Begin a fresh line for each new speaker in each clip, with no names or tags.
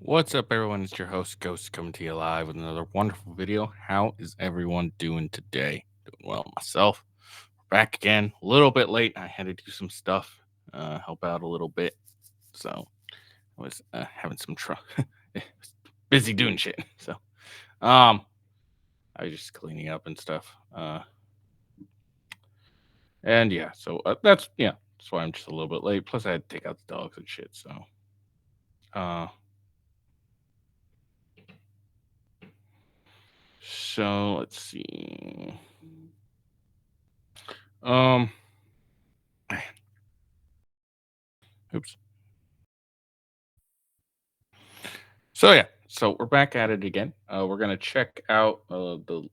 What's up, everyone? It's your host, Ghost, coming to you live with another wonderful video. How is everyone doing today? Doing well myself. Back again, a little bit late. I had to do some stuff, help out a little bit. So I was having some trouble, busy doing shit. So I was just cleaning up and stuff. And yeah, so that's why I'm just a little bit late. Plus, I had to take out the dogs and shit. So, uh, so let's see. Um, oops. So yeah, so we're back at it again. We're gonna check out the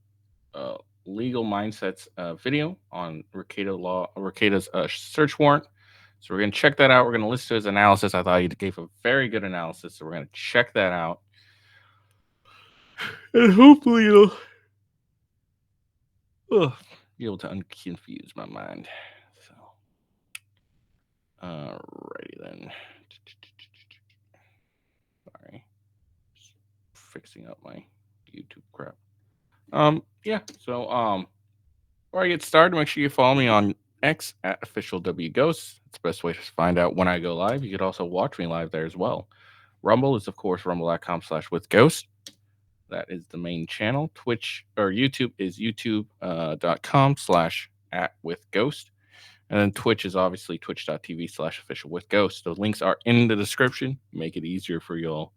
uh, legal mindsets video on Rekieta's search warrant. So we're gonna check that out. We're gonna listen to his analysis. I thought he gave a very good analysis. So we're gonna check that out, and hopefully you'll be able to unconfuse my mind. So, alrighty then. Sorry, just fixing up my YouTube crap. Yeah. So, before I get started, make sure you follow me on X at official W Ghosts. It's the best way to find out when I go live. You could also watch me live there as well. Rumble is, of course, rumble.com/withghost. That is the main channel. Twitch or YouTube is youtube.com/@withghost. And then Twitch is obviously twitch.tv/officialwithghost. Those links are in the description. Make it easier for y'all.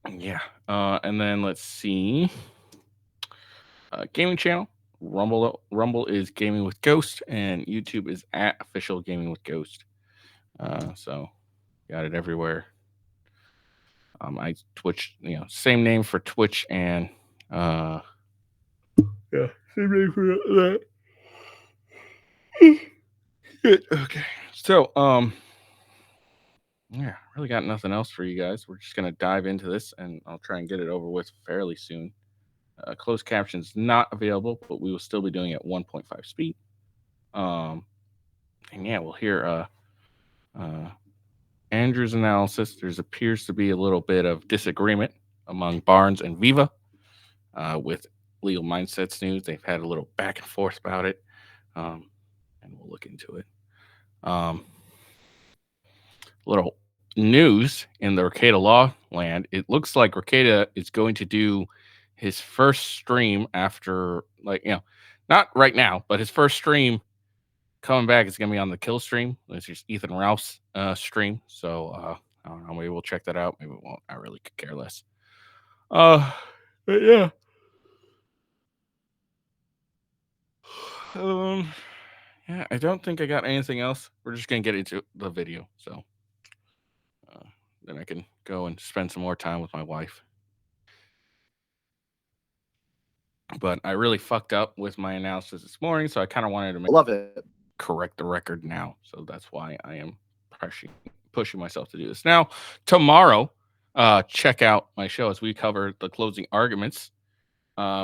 Yeah. And then let's see. Gaming channel. Rumble is Gaming with Ghost, and YouTube is at Official Gaming with Ghost. So got it everywhere. I Twitch, same name for Twitch and yeah, same name for that. Okay, so yeah, really got nothing else for you guys. We're just gonna dive into this, and I'll try and get it over with fairly soon. Closed captions not available, but we will still be doing it at 1.5 speed. And yeah, we'll hear Andrew's analysis. There appears to be a little bit of disagreement among Barnes and Viva with Legal Mindsets news. They've had a little back and forth about it, and we'll look into it. Little news in the Rekieta law land. It looks like Rekieta is going to do his first stream after, not right now, but his first stream coming back is going to be on the Kill stream. This is Ethan Ralph's stream. So I don't know. Maybe we'll check that out. Maybe we won't. I really could care less. But yeah. Yeah, I don't think I got anything else. We're just going to get into the video. So then I can go and spend some more time with my wife. But I really fucked up with my analysis this morning, so I kind of wanted to correct the record now. So that's why I am pushing myself to do this. Now, tomorrow, check out my show as we cover the closing arguments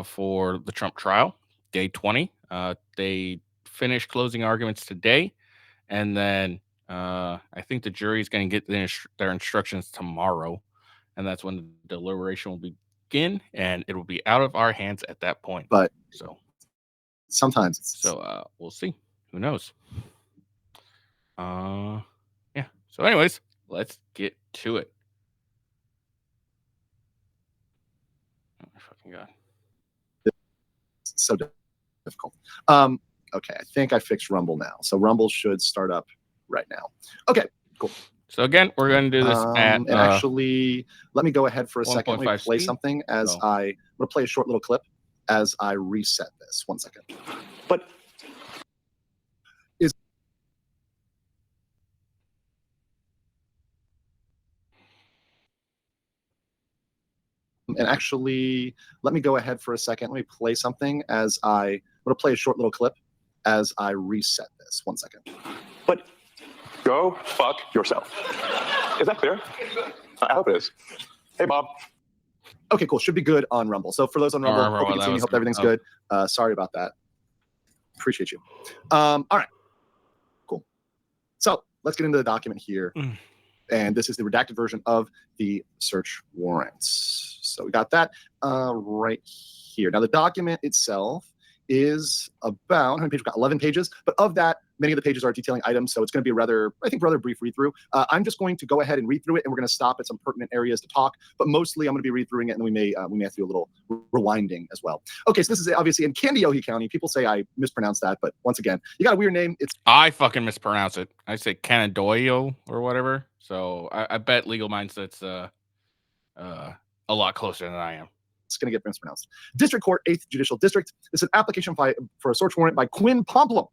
for the Trump trial, day 20. They finished closing arguments today, and then I think the jury is going to get their instructions tomorrow, and that's when the deliberation will begin, and it will be out of our hands at that point.
But
so
sometimes
we'll see. Who knows? Yeah. So anyways, let's get to it. Oh my fucking god.
It's so difficult. Okay, I think I fixed Rumble now. So Rumble should start up right now. Okay, cool.
So again, we're going to do this
and actually, let me go ahead for a second. Let me play something as I'm going to play a short little clip as I reset this. 1 second. But and actually, let me go ahead for a second. Let me play something as I'm going to play a short little clip as I reset this. 1 second.
But go fuck yourself. Is that clear? I hope it is. Hey, Bob.
Okay, cool. Should be good on Rumble. So for those on Rumble, hope you can see me. Hope everything's good. Sorry about that. Appreciate you. All right. Cool. So let's get into the document here. And this is the redacted version of the search warrants. So we got that right here. Now, the document itself is about, how many pages? We've got 11 pages, but of that, many of the pages are detailing items, so it's going to be a rather brief read-through. I'm just going to go ahead and read through it, and we're going to stop at some pertinent areas to talk, but mostly I'm going to be read-throughing it, and we may have to do a little rewinding as well. Okay, so this is obviously in Candiothe County. People say I mispronounced that, but once again, you got a weird name.
I fucking mispronounce it. I say Canadoyo or whatever, so I bet Legal Mindset's a lot closer than I am.
It's going to get mispronounced. District Court, 8th Judicial District. This is an application for a search warrant by Quinn Pomplum.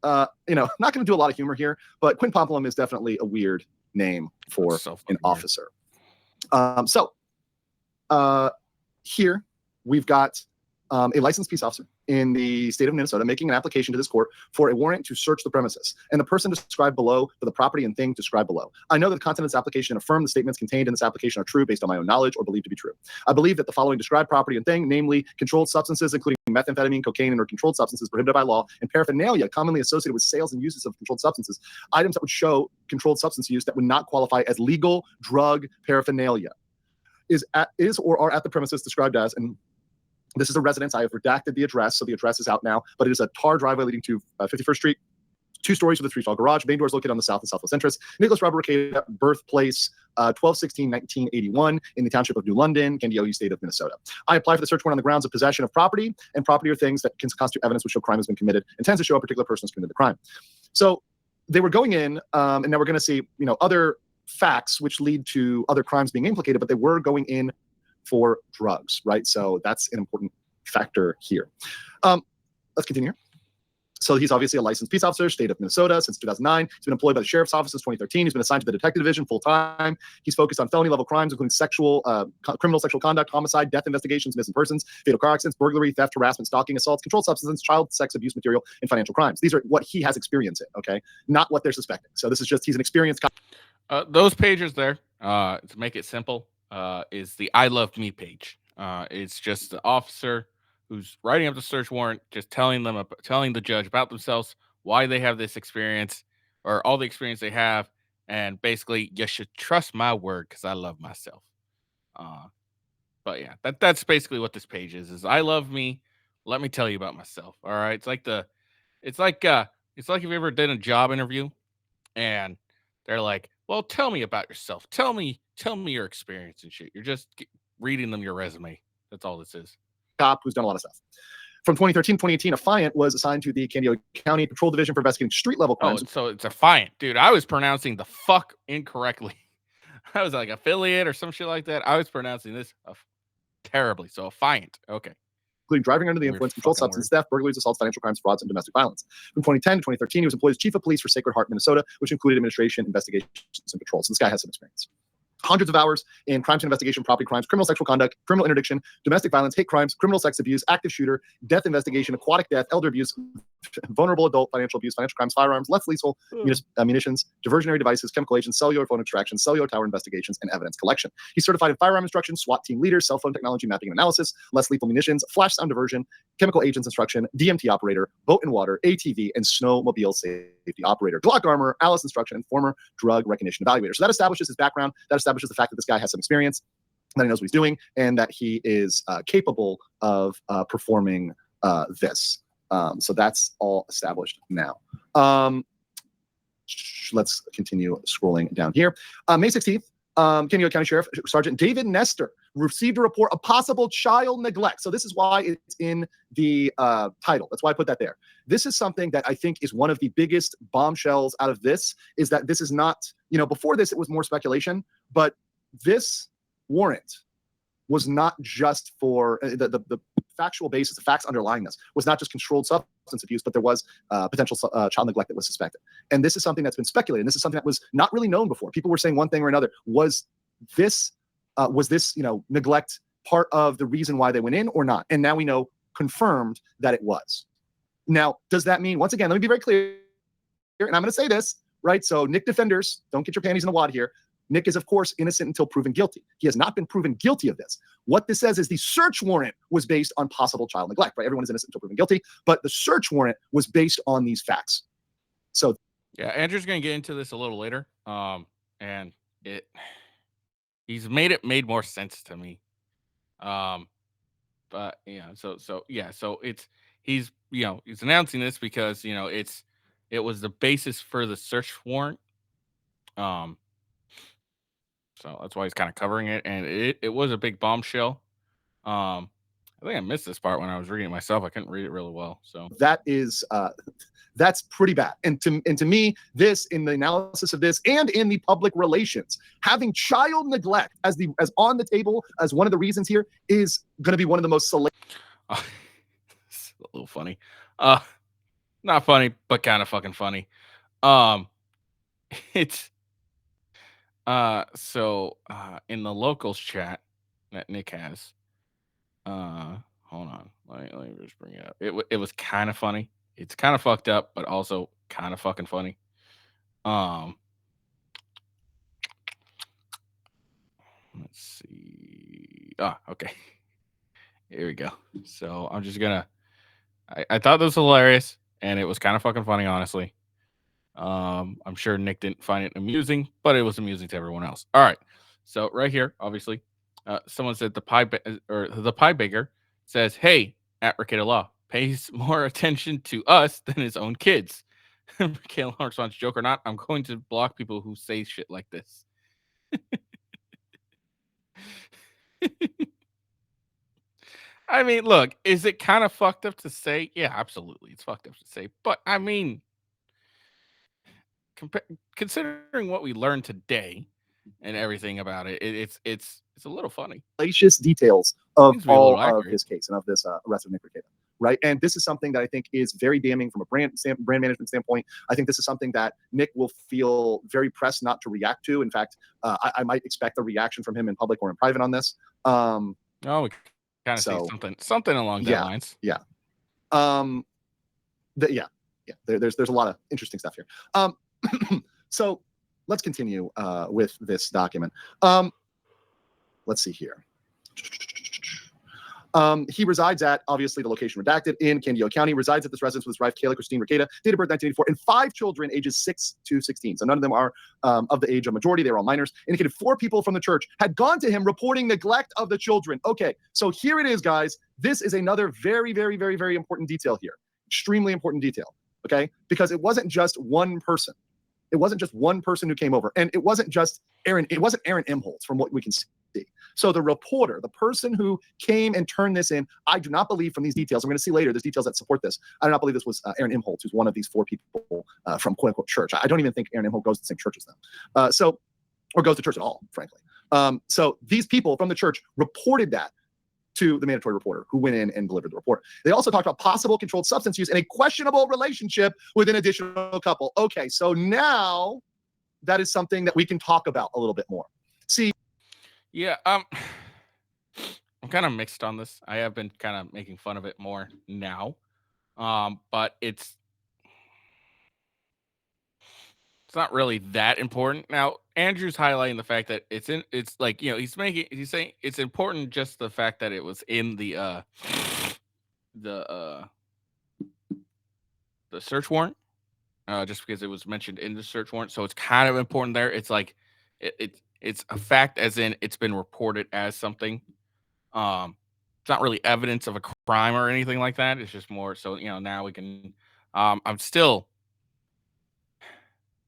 I'm not going to do a lot of humor here, but Quinn Pomplum is definitely a weird name for an officer. Here we've got a licensed peace officer in the state of Minnesota making an application to this court for a warrant to search the premises, and the person described below for the property and thing described below. I know that the content of this application affirm the statements contained in this application are true based on my own knowledge or believed to be true. I believe that the following described property and thing, namely controlled substances, including methamphetamine, cocaine, and or controlled substances prohibited by law, and paraphernalia commonly associated with sales and uses of controlled substances, items that would show controlled substance use that would not qualify as legal drug paraphernalia, is or are at the premises described as, and this is a residence. I have redacted the address, so the address is out now, but it is a tar driveway leading to 51st Street, 2 stories with a 3-stall garage. Main doors located on the south and southwest entrance. Nicholas Robert Rekieta, birthplace 12/16/1981 in the township of New London, Candiothe, state of Minnesota. I apply for the search warrant on the grounds of possession of property, and property or things that can constitute evidence which show crime has been committed, intends to show a particular person has committed the crime. So they were going in, and now we're going to see, other facts which lead to other crimes being implicated, but they were going in for drugs, right? So that's an important factor here. Let's continue. So he's obviously a licensed peace officer, state of Minnesota, since 2009. He's been employed by the sheriff's office since 2013. He's been assigned to the detective division full-time. He's focused on felony-level crimes, including criminal sexual conduct, homicide, death investigations, missing persons, fatal car accidents, burglary, theft, harassment, stalking, assaults, controlled substances, child sex abuse material, and financial crimes. These are what he has experience in, okay? Not what they're suspecting. So this is just, he's an experienced cop.
Those pages there, to make it simple, is the I Love Me page. It's just the officer who's writing up the search warrant, just telling the judge about themselves, why they have this experience, or all the experience they have, and basically, you should trust my word because I love myself. But yeah, that's basically what this page is I love me. Let me tell you about myself. All right, it's like if you ever did a job interview, and they're like, well, tell me about yourself. Tell me your experience and shit. You're just reading them your resume. That's all this is.
Cop who's done a lot of stuff. From 2013 to 2018, Affiant was assigned to the Candiothe County Patrol Division for investigating street-level crimes.
Oh, so it's Affiant. Dude, I was pronouncing the fuck incorrectly. I was like affiliate or some shit like that. I was pronouncing this terribly. So Affiant. Okay.
Including driving under the influence, controlled substance, theft, burglaries, assaults, financial crimes, frauds, and domestic violence. From 2010 to 2013, he was employed as chief of police for Sacred Heart, Minnesota, which included administration, investigations, and patrol. So this guy has some experience. Hundreds of hours in crimes and investigation, property crimes, criminal sexual conduct, criminal interdiction, domestic violence, hate crimes, criminal sex abuse, active shooter, death investigation, aquatic death, elder abuse, vulnerable adult financial abuse, financial crimes, firearms, less lethal munitions, diversionary devices, chemical agents, cellular phone extraction, cellular tower investigations, and evidence collection. He's certified in firearm instruction, SWAT team leader, cell phone technology mapping and analysis, less lethal munitions, flash sound diversion, chemical agents instruction, DMT operator, boat and water, ATV, and snowmobile safety operator, Glock armor, Alice instruction, and former drug recognition evaluator. So that establishes his background. That establishes the fact that this guy has some experience, that he knows what he's doing, and that he is capable of performing this. So that's all established now. Let's continue scrolling down here. May 16th, Candiothe County Sheriff Sergeant David Nestor received a report of possible child neglect. So this is why it's in the title. That's why I put that there. This is something that I think is one of the biggest bombshells out of this, is that this is not, before this, it was more speculation, but this warrant was not just for the factual basis, the facts underlying this was not just controlled substance abuse, but there was potential child neglect that was suspected. And this is something that's been speculated. And this is something that was not really known before. People were saying one thing or another. Was this neglect part of the reason why they went in or not? And now we know, confirmed, that it was. Now, does that mean, once again, let me be very clear, and I'm going to say this, right? So Nick defenders, don't get your panties in a wad here. Nick is, of course, innocent until proven guilty. He has not been proven guilty of this. What this says is the search warrant was based on possible child neglect, right? Everyone is innocent until proven guilty, but the search warrant was based on these facts. So,
yeah, Andrew's going to get into this a little later. And he's made more sense to me. But yeah, so he's he's announcing this because it was the basis for the search warrant. Um, so that's why he's kind of covering it, and it was a big bombshell. I think I missed this part when I was reading it myself. I couldn't read it really well, so
that is that's pretty bad. And to me, this, in the analysis of this and in the public relations, having child neglect as on the table as one of the reasons here is going to be one of the most salacious.
It's a little funny. Not funny, but kind of fucking funny. It's so in the locals chat that Nick has, hold on, let me just bring it up. It was kind of funny. It's kind of fucked up, but also kind of fucking funny. Let's see. Okay. Here we go. So I'm just gonna. I thought this was hilarious, and it was kind of fucking funny, honestly. I'm sure Nick didn't find it amusing, but it was amusing to everyone else. All right. So right here, obviously, someone said the pie baker says, "Hey, at Rekieta Law, pays more attention to us than his own kids." Rekieta Law responds, "Joke or not, I'm going to block people who say shit like this." I mean, look, is it kind of fucked up to say? Yeah, absolutely, it's fucked up to say. But I mean, considering what we learned today and everything about it, it's a little funny.
Salacious details of all of his case and of this arrest of Nick Rekieta, right? And this is something that I think is very damning from a brand management standpoint. I think this is something that Nick will feel very pressed not to react to. In fact, I might expect a reaction from him in public or in private on this.
We kind of see something along those lines.
Yeah. There's a lot of interesting stuff here. So let's continue with this document. Let's see here. He resides at, obviously the location redacted, in Candido County, resides at this residence with his wife, Kayla Christine Rekieta, date of birth 1984, and 5 children ages 6 to 16. So none of them are of the age of majority. They were all minors. Indicated 4 people from the church had gone to him reporting neglect of the children. Okay, so here it is, guys. This is another very, very, very, very important detail here. Extremely important detail, okay? Because it wasn't just one person. It wasn't just one person who came over. And it wasn't just Aaron. It wasn't Aaron Imholtz, from what we can see. So the reporter, the person who came and turned this in, I do not believe from these details, I'm going to see later, there's details that support this. I do not believe this was Aaron Imholtz, who's one of these 4 people from quote unquote church. I don't even think Aaron Imholtz goes to the same church as them. Or goes to church at all, frankly. So these people from the church reported that to the mandatory reporter, who went in and delivered the report. They also talked about possible controlled substance use and a questionable relationship with an additional couple. Okay, so now that is something that we can talk about a little bit more. See,
yeah, I'm kind of mixed on this. I have been kind of making fun of it more now, but it's not really that important. Now, Andrew's highlighting the fact that it's like, he's saying it's important, just the fact that it was in the search warrant, just because it was mentioned in the search warrant. So it's kind of important there. It's like it's a fact, as in it's been reported as something. It's not really evidence of a crime or anything like that. It's just more so, now we can.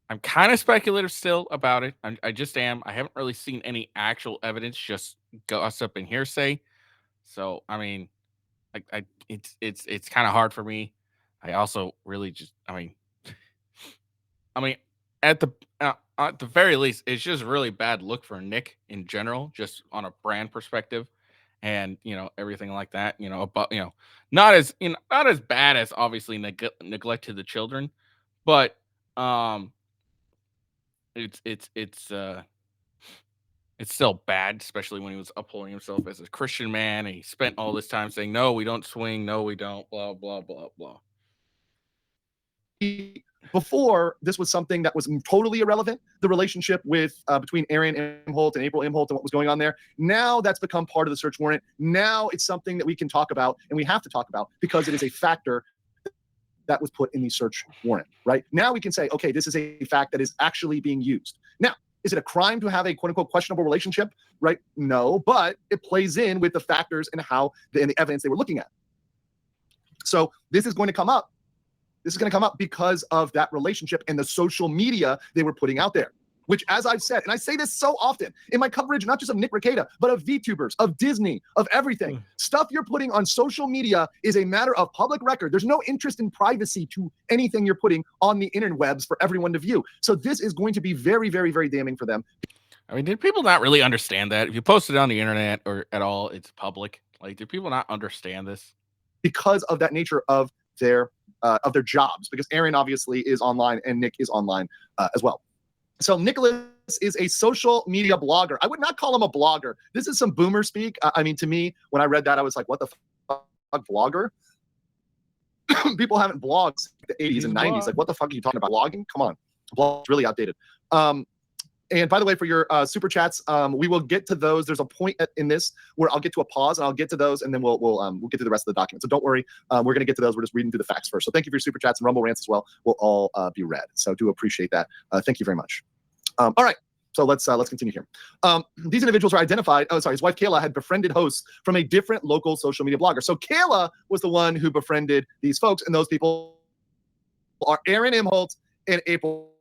I'm kind of speculative still about it. I just am. I haven't really seen any actual evidence, just gossip and hearsay. So I mean, it's kind of hard for me. I also really just, I mean, at the very least, it's just a really bad look for Nick in general, just on a brand perspective, and everything like that. About not as bad as obviously neglect to the children, but it's still bad, especially when he was upholding himself as a Christian man, and he spent all this time saying, "No, we don't swing. No, we don't." Blah blah blah blah.
Before, this was something that was totally irrelevant, the relationship with between Aaron Imholtz and April Imholtz and what was going on there. Now that's become part of the search warrant. Now it's something that we can talk about, and we have to talk about, because it is a factor that was put in the search warrant, right? Now we can say, okay, this is a fact that is actually being used. Now, Is it a crime to have a quote unquote questionable relationship? Right? No, but it plays in with the factors and how and the evidence they were looking at. So this is going to come up. This is going to come up because of that relationship and the social media they were putting out there, which, as I've said, and I say this so often in my coverage, not just of Nick Rekieta, but of VTubers, of Disney, of everything. Stuff you're putting on social media is a matter of public record. There's no interest in privacy to anything you're putting on the interwebs for everyone to view. So this is going to be very, very, very damning for them.
I mean, did people not really understand that? If you post it on the internet or at all, it's public. Like, did people not understand this?
Because of that nature of their jobs, because Aaron obviously is online and Nick is online as well. So Nicholas is a social media blogger. I would not call him a blogger. This is some boomer speak. I mean, to me, when I read that, I was like, what the fuck, blogger? People haven't blogged since the 80s and 90s. Like, what the fuck are you talking about? Blogging? Come on. Blog's really outdated. And by the way, for your super chats, we will get to those. There's a point in this where I'll get to a pause and I'll get to those, and then we'll get to the rest of the document. So don't worry, we're going to get to those. We're just reading through the facts first. So thank you for your super chats and Rumble rants as well. Will all be read. So do appreciate that. Thank you very much. All right. So let's continue here. These individuals are identified. Oh, sorry. His wife Kayla had befriended hosts from a different local social media blogger. So Kayla was the one who befriended these folks, and those people are Aaron Imholt and April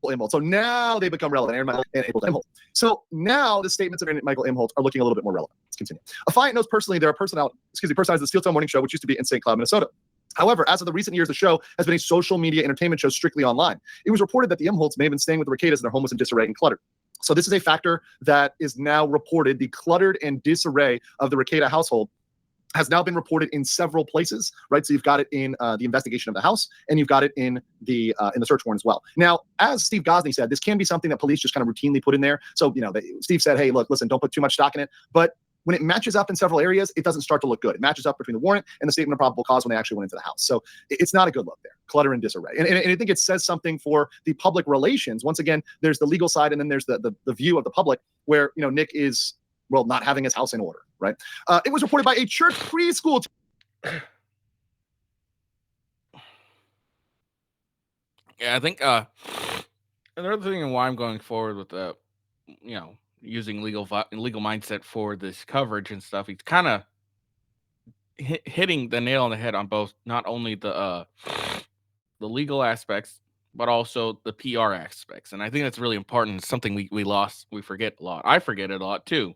Imholt. So now they become relevant. Aaron Michael and April Imholt. So now the statements of Aaron Michael Imholt are looking a little bit more relevant. Let's continue. Affiant knows personally there are personalized the Steel Town Morning Show, which used to be in St. Cloud, Minnesota. However, as of the recent years, the show has been a social media entertainment show strictly online. It was reported that the Imholts may have been staying with the Rekietas and their home was in disarray and cluttered. So this is a factor that is now reported. The cluttered and disarray of the Rekieta household has now been reported in several places, right? So you've got it in the investigation of the house, and you've got it in the search warrant as well. Now, as Steve Gosney said, this can be something that police just kind of routinely put in there. So, Steve said, hey, look, listen, don't put too much stock in it. But when it matches up in several areas, it doesn't start to look good. It matches up between the warrant and the statement of probable cause when they actually went into the house. So it's not a good look there. Clutter and disarray. And I think it says something for the public relations. Once again, there's the legal side, and then there's the view of the public where, Nick is, well, not having his house in order, right? It was reported by a church preschool.
Yeah, I think another thing and why I'm going forward with using legal mindset for this coverage and stuff, he's kind of hitting the nail on the head on both, not only the legal aspects, but also the PR aspects. And I think that's really important. It's something we forget a lot. I forget it a lot too.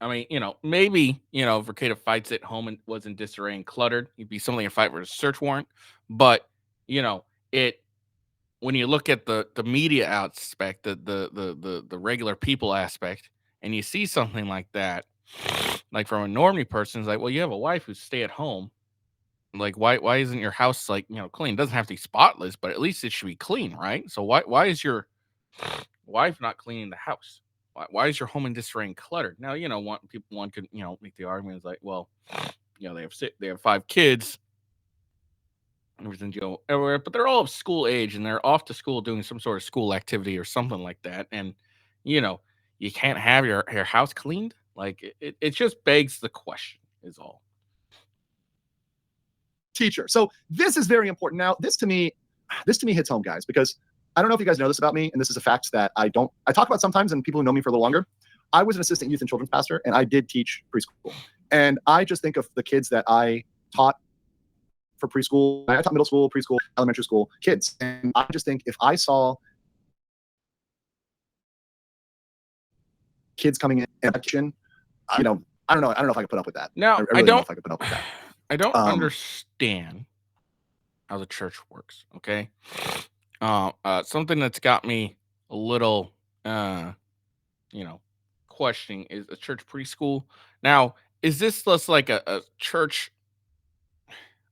I mean, maybe, if Rekieta fights at home and was in disarray and cluttered, it'd be something to fight for a search warrant. But, when you look at the media aspect, the regular people aspect, and you see something like that, like from a normie person, it's like, well, you have a wife who stay at home. Like, why isn't your house clean? It doesn't have to be spotless, but at least it should be clean, right? So why is your wife not cleaning the house? Why is your home in disarray and cluttered? Now, one could make the argument is like, well, they have 5 kids, everything's everywhere, but they're all of school age and they're off to school doing some sort of school activity or something like that, and you can't have your house cleaned. Like it just begs the question, is all.
Teacher. So this is very important. Now, this to me hits home, guys, because I don't know if you guys know this about me, and this is a fact that I talk about sometimes, and people who know me for a little longer. I was an assistant youth and children's pastor, and I did teach preschool. And I just think of the kids that I taught for preschool. I taught middle school, preschool, elementary school kids. And I just think if I saw kids coming in action, I don't know if I could put up with that.
Now,
I don't know if I could put up with that.
I don't understand how the church works, okay? Something that's got me a little, questioning is a church preschool. Now, is this just like a church?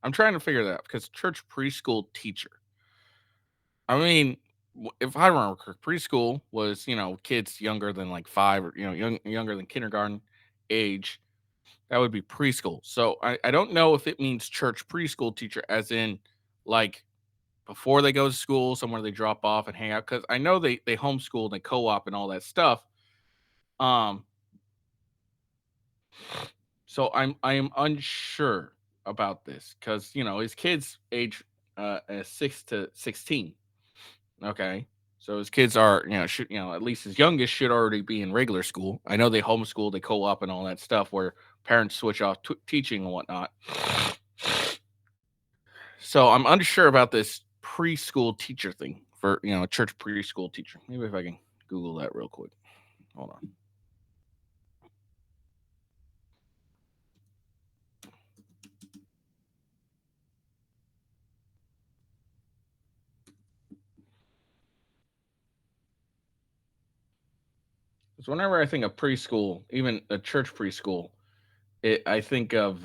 I'm trying to figure that out because church preschool teacher. I mean, if I remember correct, preschool was, kids younger than like 5 or, younger than kindergarten age. That would be preschool. So I don't know if it means church preschool teacher as in like before they go to school, somewhere they drop off and hang out. Because I know they homeschool and they co-op and all that stuff. So I am unsure about this because his kids age 6 to 16. Okay. So his kids are, at least his youngest should already be in regular school. I know they homeschool, they co-op, and all that stuff where parents switch off teaching and whatnot. So I'm unsure about this preschool teacher thing for a church preschool teacher. Maybe if I can Google that real quick. Hold on. Because whenever I think of preschool, even a church preschool, I think of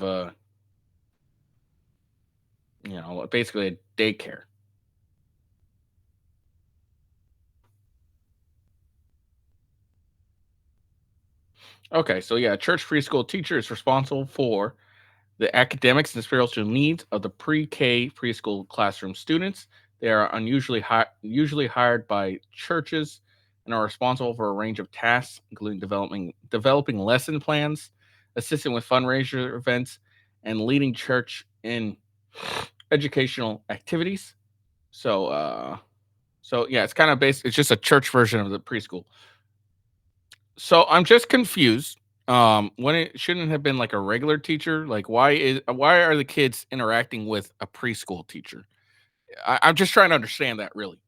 basically a daycare. Okay, so yeah, church preschool teacher is responsible for the academics and spiritual needs of the pre-K preschool classroom students. They are usually hired by churches and are responsible for a range of tasks, including developing lesson plans, assisting with fundraiser events, and leading church in educational activities. So yeah, it's kind of based. It's just a church version of the preschool. So I'm just confused. When it shouldn't have been like a regular teacher. Like, why are the kids interacting with a preschool teacher? I'm just trying to understand that really.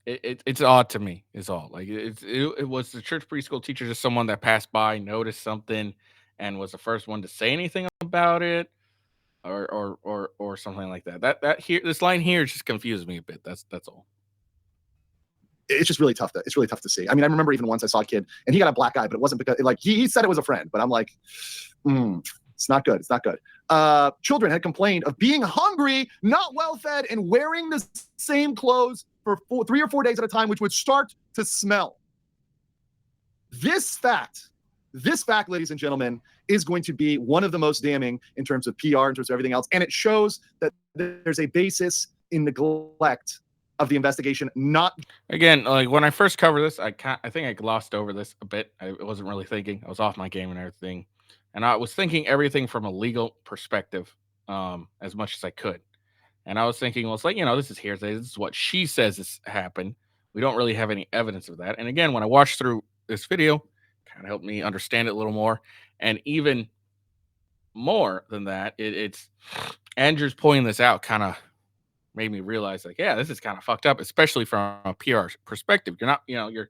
It's odd to me. Is all. Like it was the church preschool teacher just someone that passed by, noticed something, and was the first one to say anything about it, or something like that. This line here just confused me a bit. That's all.
It's just really tough. It's really tough to see. I mean, I remember even once I saw a kid and he got a black eye, but it wasn't because like he said it was a friend, but I'm like, it's not good. It's not good. Children had complained of being hungry, not well fed, and wearing the same clothes for 3 or 4 days at a time, which would start to smell. This fact, ladies and gentlemen, is going to be one of the most damning in terms of PR, in terms of everything else. And it shows that there's a basis in neglect of the investigation. Not
again, like when I first covered this, I think I glossed over this a bit. I wasn't really thinking. I was off my game and everything, and I was thinking everything from a legal perspective, as much as I could. And I was thinking, well, it's like this is hearsay. This is what she says has happened. We don't really have any evidence of that. And again, when I watched through this video, kind of helped me understand it a little more, and even more than that, it's Andrew's pointing this out, kind of made me realize like, yeah, this is kind of fucked up, especially from a PR perspective. You're not, you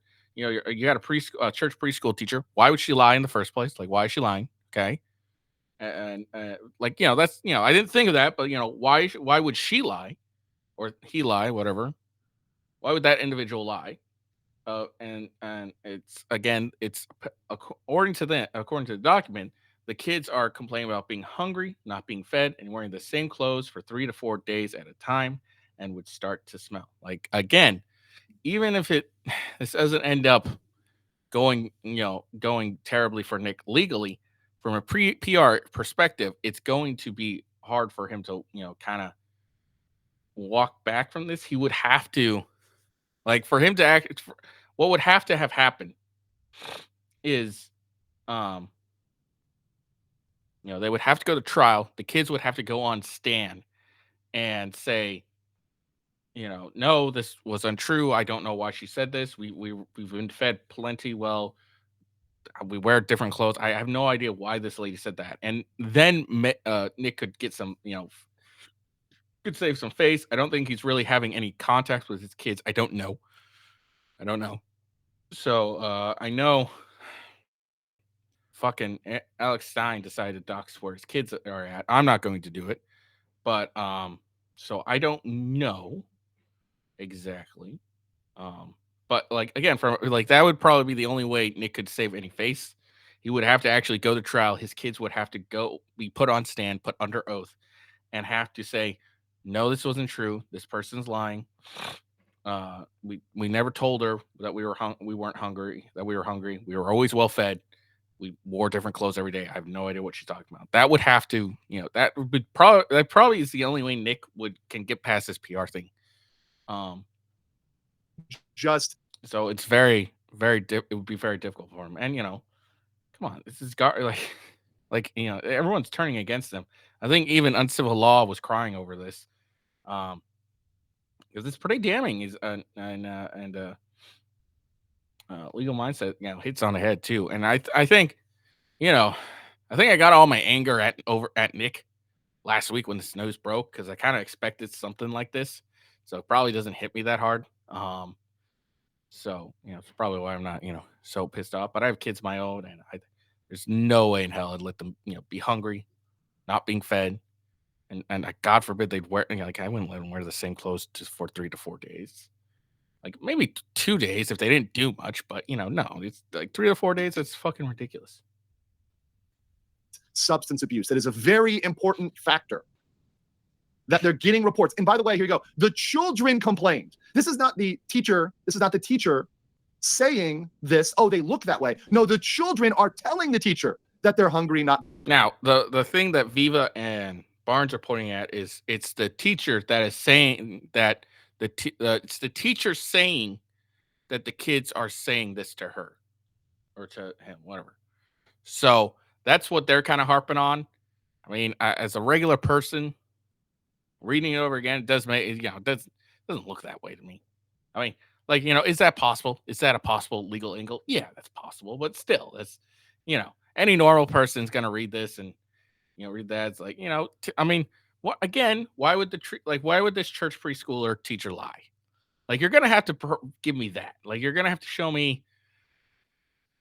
got a church preschool teacher. Why would she lie in the first place? Like, why is she lying? Okay. And like, that's, I didn't think of that, but why would she lie or he lie, whatever? Why would that individual lie? And it's according to the document, the kids are complaining about being hungry, not being fed, and wearing the same clothes for 3 to 4 days at a time, and would start to smell. Like, again, even if this doesn't end up going terribly for Nick legally, from a PR perspective, it's going to be hard for him to kind of walk back from this. He would have to, like, for him to act. What would have to have happened is, they would have to go to trial. The kids would have to go on stand and say, no, this was untrue. I don't know why she said this. We've been fed plenty. Well, we wear different clothes. I have no idea why this lady said that. And then Nick could get some, could save some face. I don't think he's really having any contact with his kids. I don't know. So I know fucking Alex Stein decided to dox where his kids are at. I'm not going to do it, but so I don't know exactly. But like, again, from like, that would probably be the only way Nick could save any face. He would have to actually go to trial. His kids would have to be put on stand, put under oath, and have to say, no, this wasn't true. This person's lying. We never told her that we weren't hungry, that we were hungry. We were always well fed. We wore different clothes every day. I have no idea what she's talking about. That would have to, that probably is the only way Nick can get past this PR thing.
Just
so it's very, very it would be very difficult for him. And come on, this is like everyone's turning against him. I think even Uncivil Law was crying over this. Because it's pretty damning. Is legal mindset, hits on the head too. And I think, I think I got all my anger at Nick last week when the news broke, because I kind of expected something like this, so it probably doesn't hit me that hard. So it's probably why I'm not so pissed off. But I have kids of my own, and there's no way in hell I'd let them be hungry, not being fed, and God forbid they'd wear like I wouldn't let them wear the same clothes just for 3 to 4 days. Like maybe 2 days if they didn't do much, but no, it's like 3 to 4 days. It's fucking ridiculous.
Substance abuse. That is a very important factor. That they're getting reports. And by the way, here you go. The children complained. This is not the teacher. This is not the teacher saying this. Oh, they look that way. No, the children are telling the teacher that they're hungry. Not
now. The thing that Viva and Barnes are pointing at is it's the teacher that is saying that it's the teacher saying that the kids are saying this to her or to him, whatever. So that's what they're kind of harping on. I mean, as a regular person reading it over again, it does make it doesn't look that way to me. I mean, like, is that possible? Is that a possible legal angle? Yeah, that's possible, but still, that's any normal person's gonna read this and read that. It's like, I mean, what again? Why would why would this church preschooler teacher lie? Like, you're gonna have to give me that. Like, you're gonna have to show me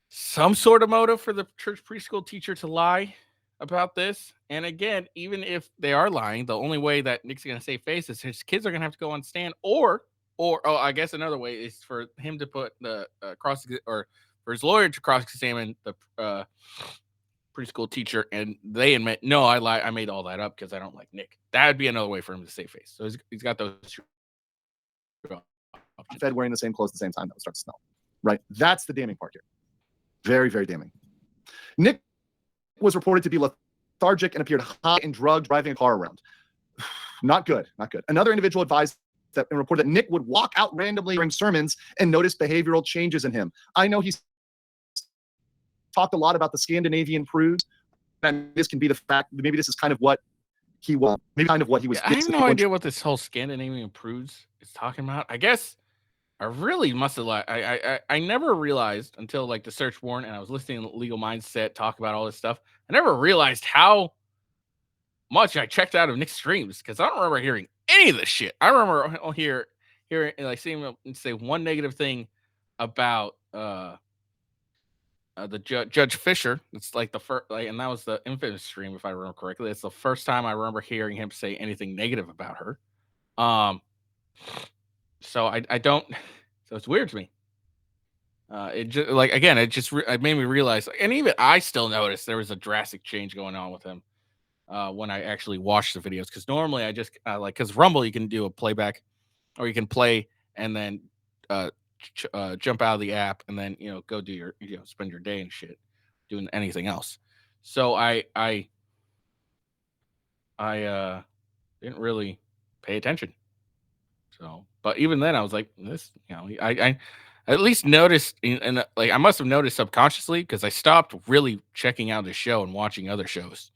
some sort of motive for the church preschool teacher to lie about this. And again, even if they are lying, the only way that Nick's gonna save face is his kids are gonna have to go on stand, or I guess another way is for him to put the or for his lawyer to cross-examine the preschool teacher, and they admit, no, I lied, I made all that up because I don't like Nick. That would be another way for him to save face. So he's got those
fed wearing the same clothes at the same time, that would start to smell. Right? That's the damning part here. Very, very damning. Nick was reported to be lethargic and appeared high and drugged, driving a car around. Not good. Not good. Another individual advised that and reported that Nick would walk out randomly during sermons and notice behavioral changes in him. I know he's talked a lot about the Scandinavian prudes, and this can be the fact. Maybe this is kind of what he was. Maybe kind of what he was.
I have no idea what this whole Scandinavian prudes is talking about. I guess I really must have I never realized until like the search warrant, and I was listening to Legal Mindset talk about all this stuff. I never realized how much I checked out of Nick's streams, because I don't remember hearing any of this shit. I remember hearing like seeing him say one negative thing about the Judge Fisher. It's like the first, and that was the infamous stream, if I remember correctly. It's the first time I remember hearing him say anything negative about her. So I don't. So it's weird to me. It just it made me realize, and even I still noticed there was a drastic change going on with him when I actually watched the videos. Because normally I just because Rumble you can do a playback, or you can play and then jump out of the app and then go do your spend your day and shit doing anything else. So I didn't really pay attention. So, but even then I was like, this, I at least noticed, and like I must have noticed subconsciously, because I stopped really checking out the show and watching other shows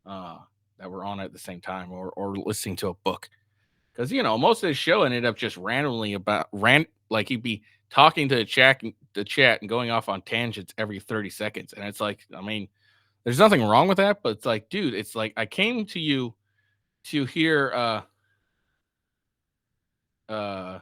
that were on at the same time, or listening to a book. Because most of the show ended up just randomly like he'd be talking to the chat and going off on tangents every 30 seconds. And it's like, I mean, there's nothing wrong with that, but it's like, dude, it's like I came to you to hear to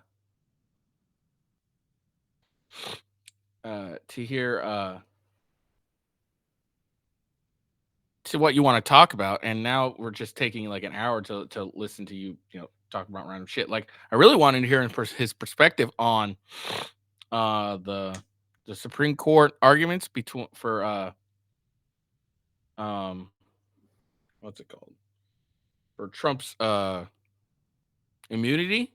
what you want to talk about, and now we're just taking like an hour to listen to you talk about random shit. Like, I really wanted to hear his perspective on the Supreme Court arguments for what's it called, for Trump's immunity.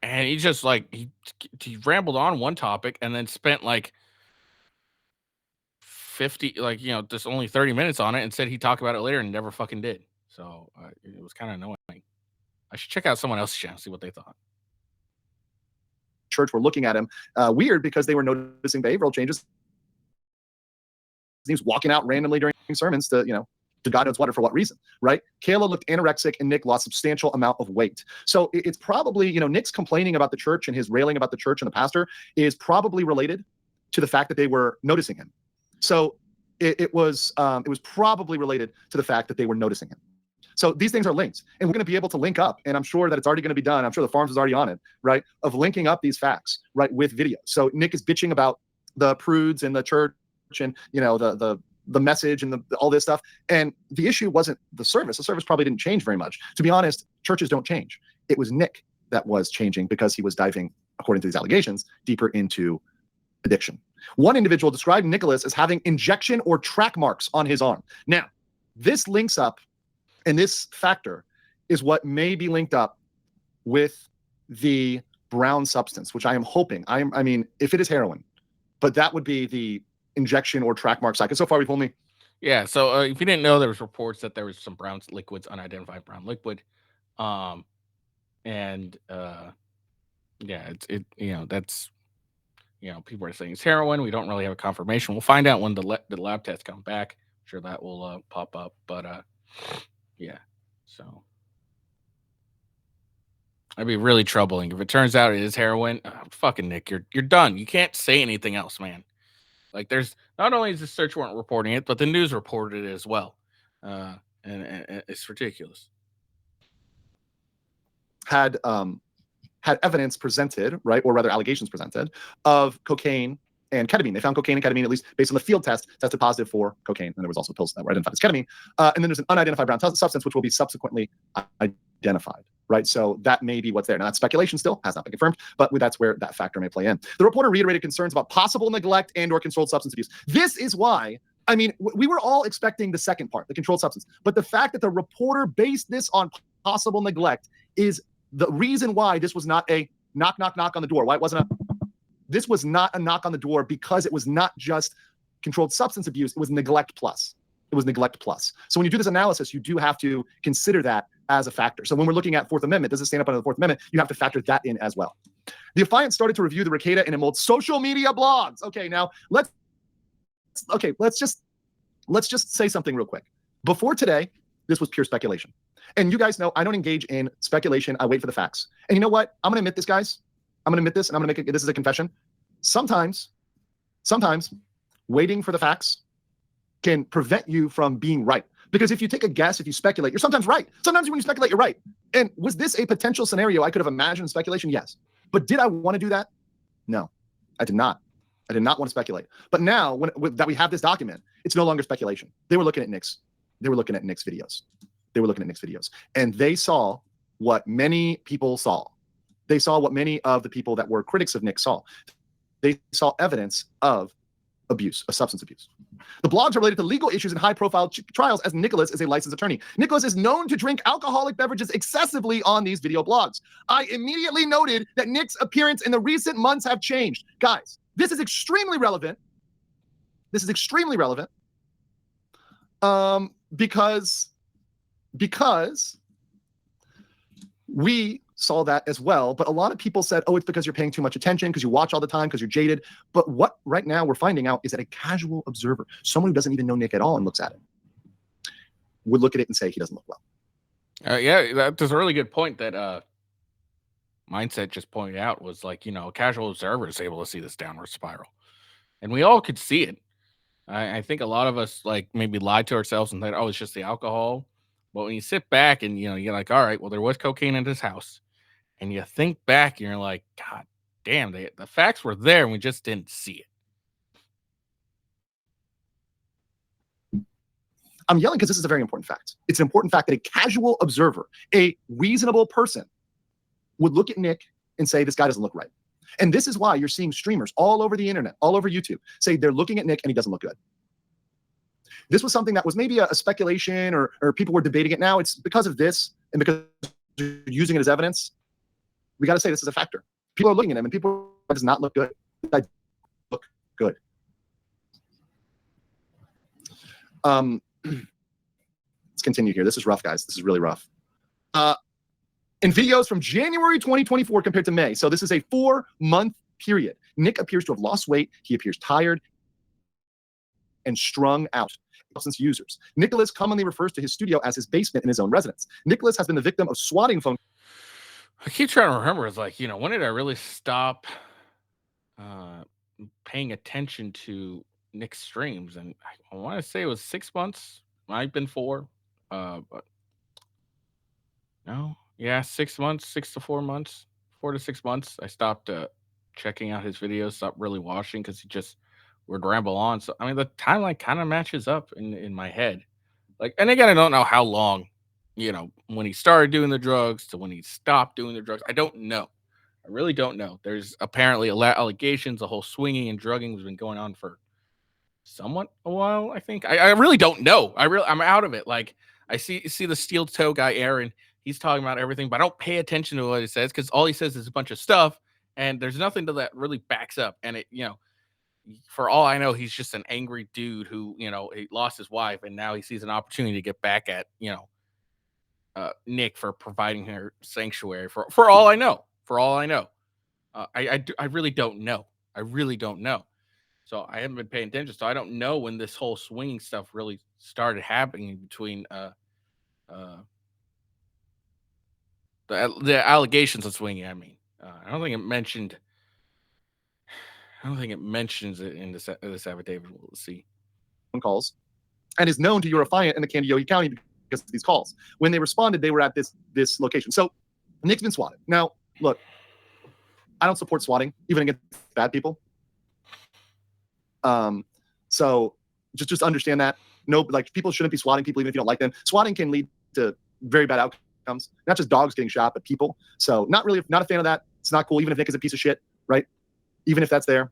And he just like he rambled on one topic and then spent like 50, like just only 30 minutes on it, and said he'd talk about it later and never fucking did. So it was kind of annoying. I should check out someone else's channel, see what they thought.
Church were looking at him weird because they were noticing behavioral changes. He was walking out randomly during sermons to to God knows what, or for what reason, right? Kayla looked anorexic and Nick lost substantial amount of weight. So it's probably, you know, Nick's complaining about the church and his railing about the church and the pastor is probably related to the fact that they were noticing him. So it was probably related to the fact that they were noticing him. So these things are linked, and we're going to be able to link up, and I'm sure that it's already going to be done. I'm sure the Farms is already on it, right? Of linking up these facts, right, with video. So Nick is bitching about the prudes and the church and, you know, the message and all this stuff. And the issue wasn't the service. The service probably didn't change very much. To be honest, churches don't change. It was Nick that was changing because he was diving, according to these allegations, deeper into addiction. One individual described Nicholas as having injection or track marks on his arm. Now, this links up, and this factor is what may be linked up with the brown substance, which I am hoping, I mean, if it is heroin, but that would be the injection or track mark side. Because so far we've only...
Yeah, so if you didn't know, there was reports that there was some brown liquids, unidentified brown liquid. Yeah, it you know, that's, you know, people are saying it's heroin. We don't really have a confirmation. We'll find out when the lab tests come back. I'm sure that will pop up, but yeah, so that'd be really troubling if it turns out it is heroin. Fucking Nick, you're done. You can't say anything else, man. Like, there's not only is the search warrant reporting it, but the news reported it as well, and it's ridiculous.
Had evidence presented, right, or rather allegations presented of cocaine and ketamine. They found cocaine and ketamine, at least based on the field test, tested positive for cocaine. And there was also pills that were identified as ketamine. And then there's an unidentified brown substance, which will be subsequently identified, right? So that may be what's there. Now, that's speculation still, has not been confirmed, but that's where that factor may play in. The reporter reiterated concerns about possible neglect and or controlled substance abuse. This is why, I mean, we were all expecting the second part, the controlled substance. But the fact that the reporter based this on possible neglect is the reason why this was not a knock, knock, knock on the door. Why it wasn't this was not a knock on the door, because it was not just controlled substance abuse. It was neglect plus. It was neglect plus. So when you do this analysis, you do have to consider that as a factor. So when we're looking at Fourth Amendment, does it stand up under the Fourth Amendment? You have to factor that in as well. The Affiant started to review the Rekieta and Immold social media blogs. Okay, now let's just say something real quick. Before today, this was pure speculation. And you guys know I don't engage in speculation. I wait for the facts. And you know what? I'm going to admit this, guys. I'm going to admit this, and I'm going to make it. This is a confession. Sometimes waiting for the facts can prevent you from being right. Because if you take a guess, if you speculate, you're sometimes right. Sometimes when you speculate, you're right. And was this a potential scenario I could have imagined speculation? Yes. But did I want to do that? No, I did not. I did not want to speculate. But now that we have this document, it's no longer speculation. They were looking at Nick's. They were looking at Nick's videos. They were looking at Nick's videos. And they saw what many people saw. They saw what many of the people that were critics of Nick saw. They saw evidence of abuse, of substance abuse. The blogs are related to legal issues and high-profile trials, as Nicholas is a licensed attorney. Nicholas is known to drink alcoholic beverages excessively on these video blogs. I immediately noted that Nick's appearance in the recent months have changed. Guys, this is extremely relevant. This is extremely relevant because we saw that as well. But a lot of people said, oh, it's because you're paying too much attention, because you watch all the time, because you're jaded. But what right now we're finding out is that a casual observer, someone who doesn't even know Nick at all and looks at it, would look at it and say he doesn't look well.
Yeah, that's a really good point that Mindset just pointed out, was like, you know, a casual observer is able to see this downward spiral. And we all could see it. I think a lot of us like maybe lied to ourselves and thought, oh, it's just the alcohol. But when you sit back and, you know, you're like, all right, well, there was cocaine in this house. And you think back and you're like, God damn, the facts were there and we just didn't see it.
I'm yelling because this is a very important fact. It's an important fact that a casual observer, a reasonable person, would look at Nick and say, this guy doesn't look right. And this is why you're seeing streamers all over the internet, all over YouTube, say they're looking at Nick and he doesn't look good. This was something that was maybe a speculation or people were debating it. Now it's because of this and because you're using it as evidence. We got to say this is a factor. People are looking at him and people does not look good. That look good. Let's continue here. This is rough, guys. This is really rough. In videos from January 2024 compared to May, so this is a 4-month period, Nick appears to have lost weight. He appears tired and strung out. substance users. Nicholas commonly refers to his studio as his basement in his own residence. Nicholas has been the victim of swatting phone.
I keep trying to remember. It's like, when did I really stop paying attention to Nick's streams? And I want to say it was 6 months. Might have been 4. But no, yeah, 6 months, 6 to 4 months, 4 to 6 months. I stopped checking out his videos, stopped really watching because he just would ramble on. So I mean, the timeline kind of matches up in my head. Like, and again, I don't know how long, when he started doing the drugs to when he stopped doing the drugs. I don't know. I really don't know. There's apparently a lot of allegations. The whole swinging and drugging has been going on for somewhat a while. I think I really don't know. I'm out of it. Like, I see the steel toe guy, Aaron. He's talking about everything, but I don't pay attention to what he says because all he says is a bunch of stuff, and there's nothing to that really backs up. And it, for all I know, he's just an angry dude who, he lost his wife, and now he sees an opportunity to get back at, Nick for providing her sanctuary. For all I know, I really don't know. I really don't know. So I haven't been paying attention. So I don't know when this whole swinging stuff really started happening between the allegations of swinging. I mean, I don't think it mentions it in this affidavit. We'll see.
Calls, and is known to Urifiant in the Candiota County because of these calls. When they responded, they were at this location. So Nick's been swatted. Now, look, I don't support swatting, even against bad people. So just understand that. No, like, people shouldn't be swatting people even if you don't like them. Swatting can lead to very bad outcomes, not just dogs getting shot, but people. So not a fan of that. It's not cool, even if Nick is a piece of shit, right? Even if that's there.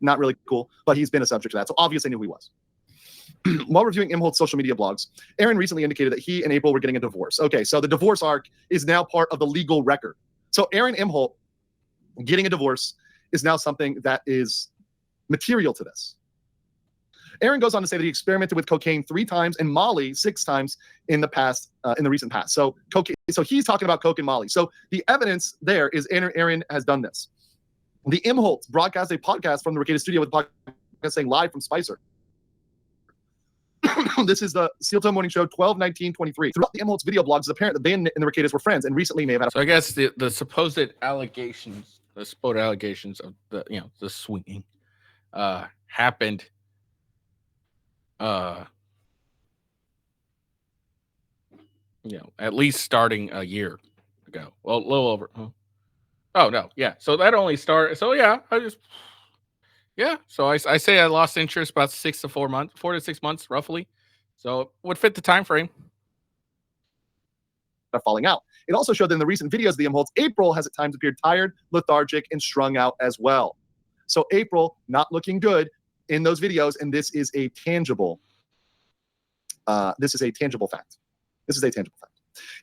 Not really cool, but he's been a subject of that. So obviously I knew who he was. While reviewing Imholt's social media blogs, Aaron recently indicated that he and April were getting a divorce. Okay, so the divorce arc is now part of the legal record. So Aaron Imholt getting a divorce is now something that is material to this. Aaron goes on to say that he experimented with cocaine 3 times and Molly 6 times in the recent past. So he's talking about coke and Molly. So the evidence there is Aaron has done this. The Imholts broadcast a podcast from the Rekieta studio with the podcast saying live from Spicer. This is the Steel Toe Morning Show 12/19/23. Throughout the Imholts video blogs, it's apparent that they and the Rekietas were friends and recently may have had a...
So I guess the supposed allegations, of the swinging happened at least starting a year ago. Well, a little over. Oh no, yeah. So that only started. So yeah, So I say I lost interest about 4 to 6 months, roughly. So it would fit the time frame.
Falling out. It also showed that in the recent videos of the Imholts, April has at times appeared tired, lethargic, and strung out as well. So April not looking good in those videos, and this is a tangible. This is a tangible fact.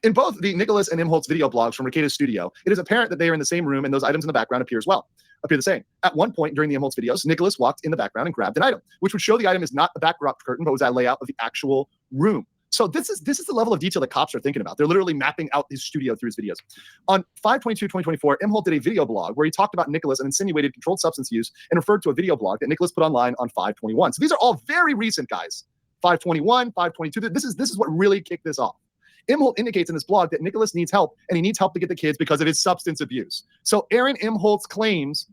In both the Nicholas and Imholt's video blogs from Rekieta's studio, it is apparent that they are in the same room, and those items in the background appear the same. At one point during the Imholt's videos, Nicholas walked in the background and grabbed an item, which would show the item is not the backdrop curtain, but was that layout of the actual room. So this is the level of detail that cops are thinking about. They're literally mapping out his studio through his videos. On 5/22/2024, Imholt did a video blog where he talked about Nicholas and insinuated controlled substance use and referred to a video blog that Nicholas put online on 5/21. So these are all very recent, guys. 5/21, 5/22. This is what really kicked this off. Imholt indicates in this blog that Nicholas needs help, and he needs help to get the kids because of his substance abuse. So Aaron Imholt's claims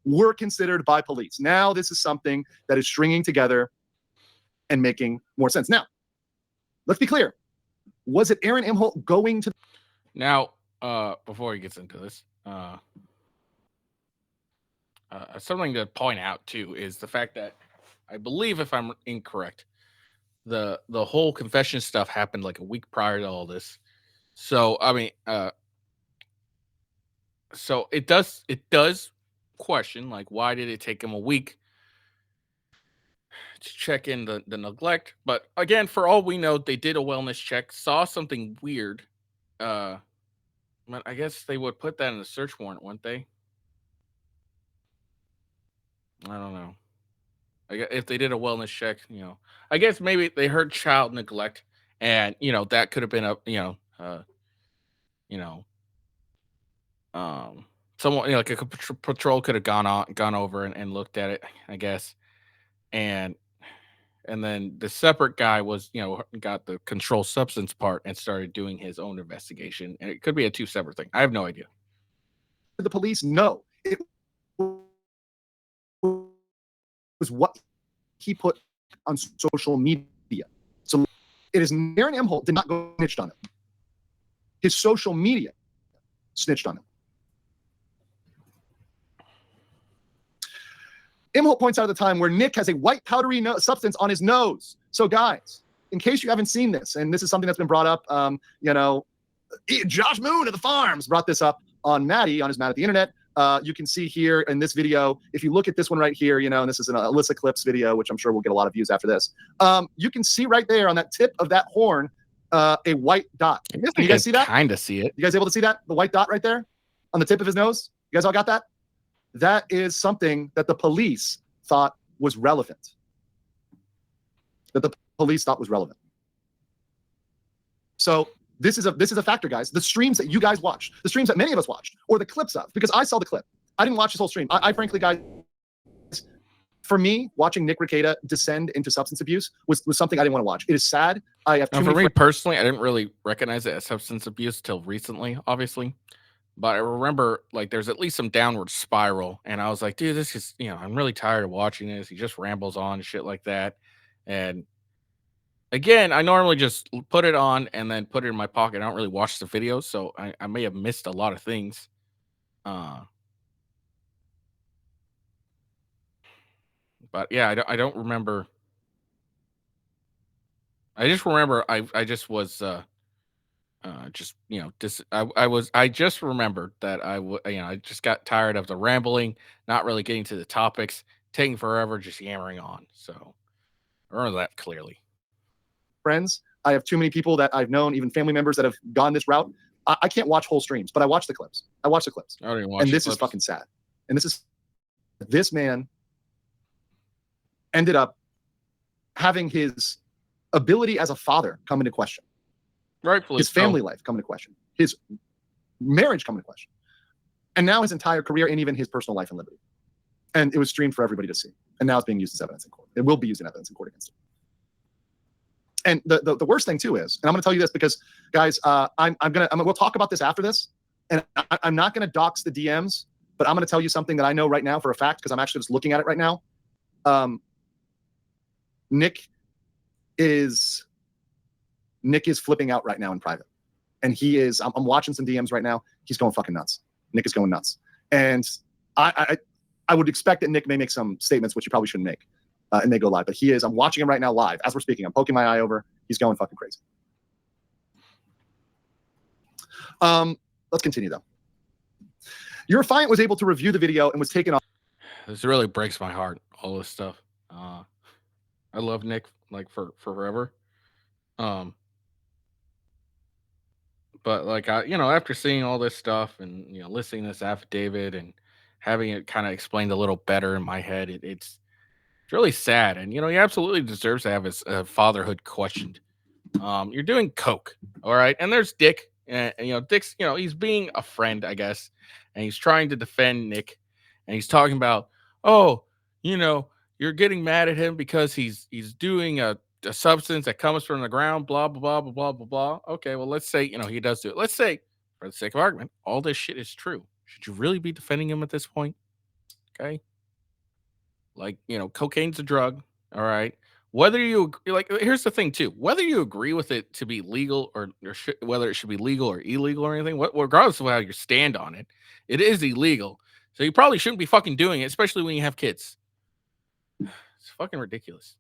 were considered by police. Now this is something that is stringing together and making more sense. Now, let's be clear. Was it Aaron Imholt going to...
Now, before he gets into this, something to point out, too, is the fact that I believe, if I'm incorrect, the whole confession stuff happened like a week prior to all this. So, I mean, so it does question, like, why did it take him a week to check in the neglect? But again, for all we know, they did a wellness check, saw something weird. But I guess they would put that in a search warrant, wouldn't they? I don't know. If they did a wellness check, I guess maybe they heard child neglect, and that could have been someone, like a patrol could have gone over and looked at it, I guess. And and then the separate guy was, got the controlled substance part and started doing his own investigation. And it could be a two separate thing. I have no idea.
The police know it was what he put on social media. So it is Aaron Imholt did not go snitched on him. His social media snitched on him. Imholt points out at the time where Nick has a white powdery substance on his nose. So guys, in case you haven't seen this, and this is something that's been brought up, Josh Moon of the Farms brought this up on Maddie, on his Mad at the Internet. You can see here in this video, if you look at this one right here, and this is an Alyssa Clips video, which I'm sure will get a lot of views after this. You can see right there on that tip of that horn, a white dot. Can you guys see that?
Kind of see it.
You guys able to see that? The white dot right there on the tip of his nose? You guys all got that? That is something that the police thought was relevant. So this is a factor, guys. The streams that you guys watched, the streams that many of us watched, or the clips of, because I saw the clip. I didn't watch this whole stream. I frankly, guys, for me, watching Nick Rekieta descend into substance abuse was something I didn't want to watch. It is sad. I have
for me personally, I didn't really recognize it as substance abuse till recently, obviously. But I remember, there's at least some downward spiral. And I was like, dude, this is, I'm really tired of watching this. He just rambles on and shit like that. And again, I normally just put it on and then put it in my pocket. I don't really watch the videos. So I may have missed a lot of things. But yeah, I don't remember. I just remember I just was... I just remembered that I just got tired of the rambling, not really getting to the topics, taking forever, just yammering on. So I remember that clearly.
Friends, I have too many people that I've known, even family members that have gone this route. I can't watch whole streams, but I watch the clips.
I don't even watch
and this is fucking sad. And this man ended up having his ability as a father come into question.
Rightfully
his family life come into question, his marriage come into question, and now his entire career and even his personal life and liberty. And it was streamed for everybody to see, and now it's being used as evidence in court. It will be used as evidence in court against him. And the worst thing too is, and I'm going to tell you this because, guys, we'll talk about this after this, and I'm not going to dox the DMs, but I'm going to tell you something that I know right now for a fact because I'm actually just looking at it right now. Nick is flipping out right now in private. And I'm watching some DMs right now. He's going fucking nuts. Nick is going nuts. And I would expect that Nick may make some statements, which he probably shouldn't make, and may go live. But I'm watching him right now live. As we're speaking, I'm poking my eye over. He's going fucking crazy. Let's continue, though. Your affiant was able to review the video and was taken off.
This really breaks my heart, all this stuff. I love Nick, for forever. But after seeing all this stuff and listening to this affidavit and having it kind of explained a little better in my head, it's really sad. And he absolutely deserves to have his fatherhood questioned. You're doing coke, all right? And there's Dick, and Dick's he's being a friend, I guess, and he's trying to defend Nick, and he's talking about, you're getting mad at him because he's doing a substance that comes from the ground, blah, blah, blah, blah, blah, blah. Okay, well, let's say, he does do it. Let's say, for the sake of argument, all this shit is true. Should you really be defending him at this point? Okay. Cocaine's a drug. All right. Whether you, here's the thing, too. Whether you agree with it to be legal or whether it should be legal or illegal or anything, regardless of how you stand on it, it is illegal. So you probably shouldn't be fucking doing it, especially when you have kids. It's fucking ridiculous.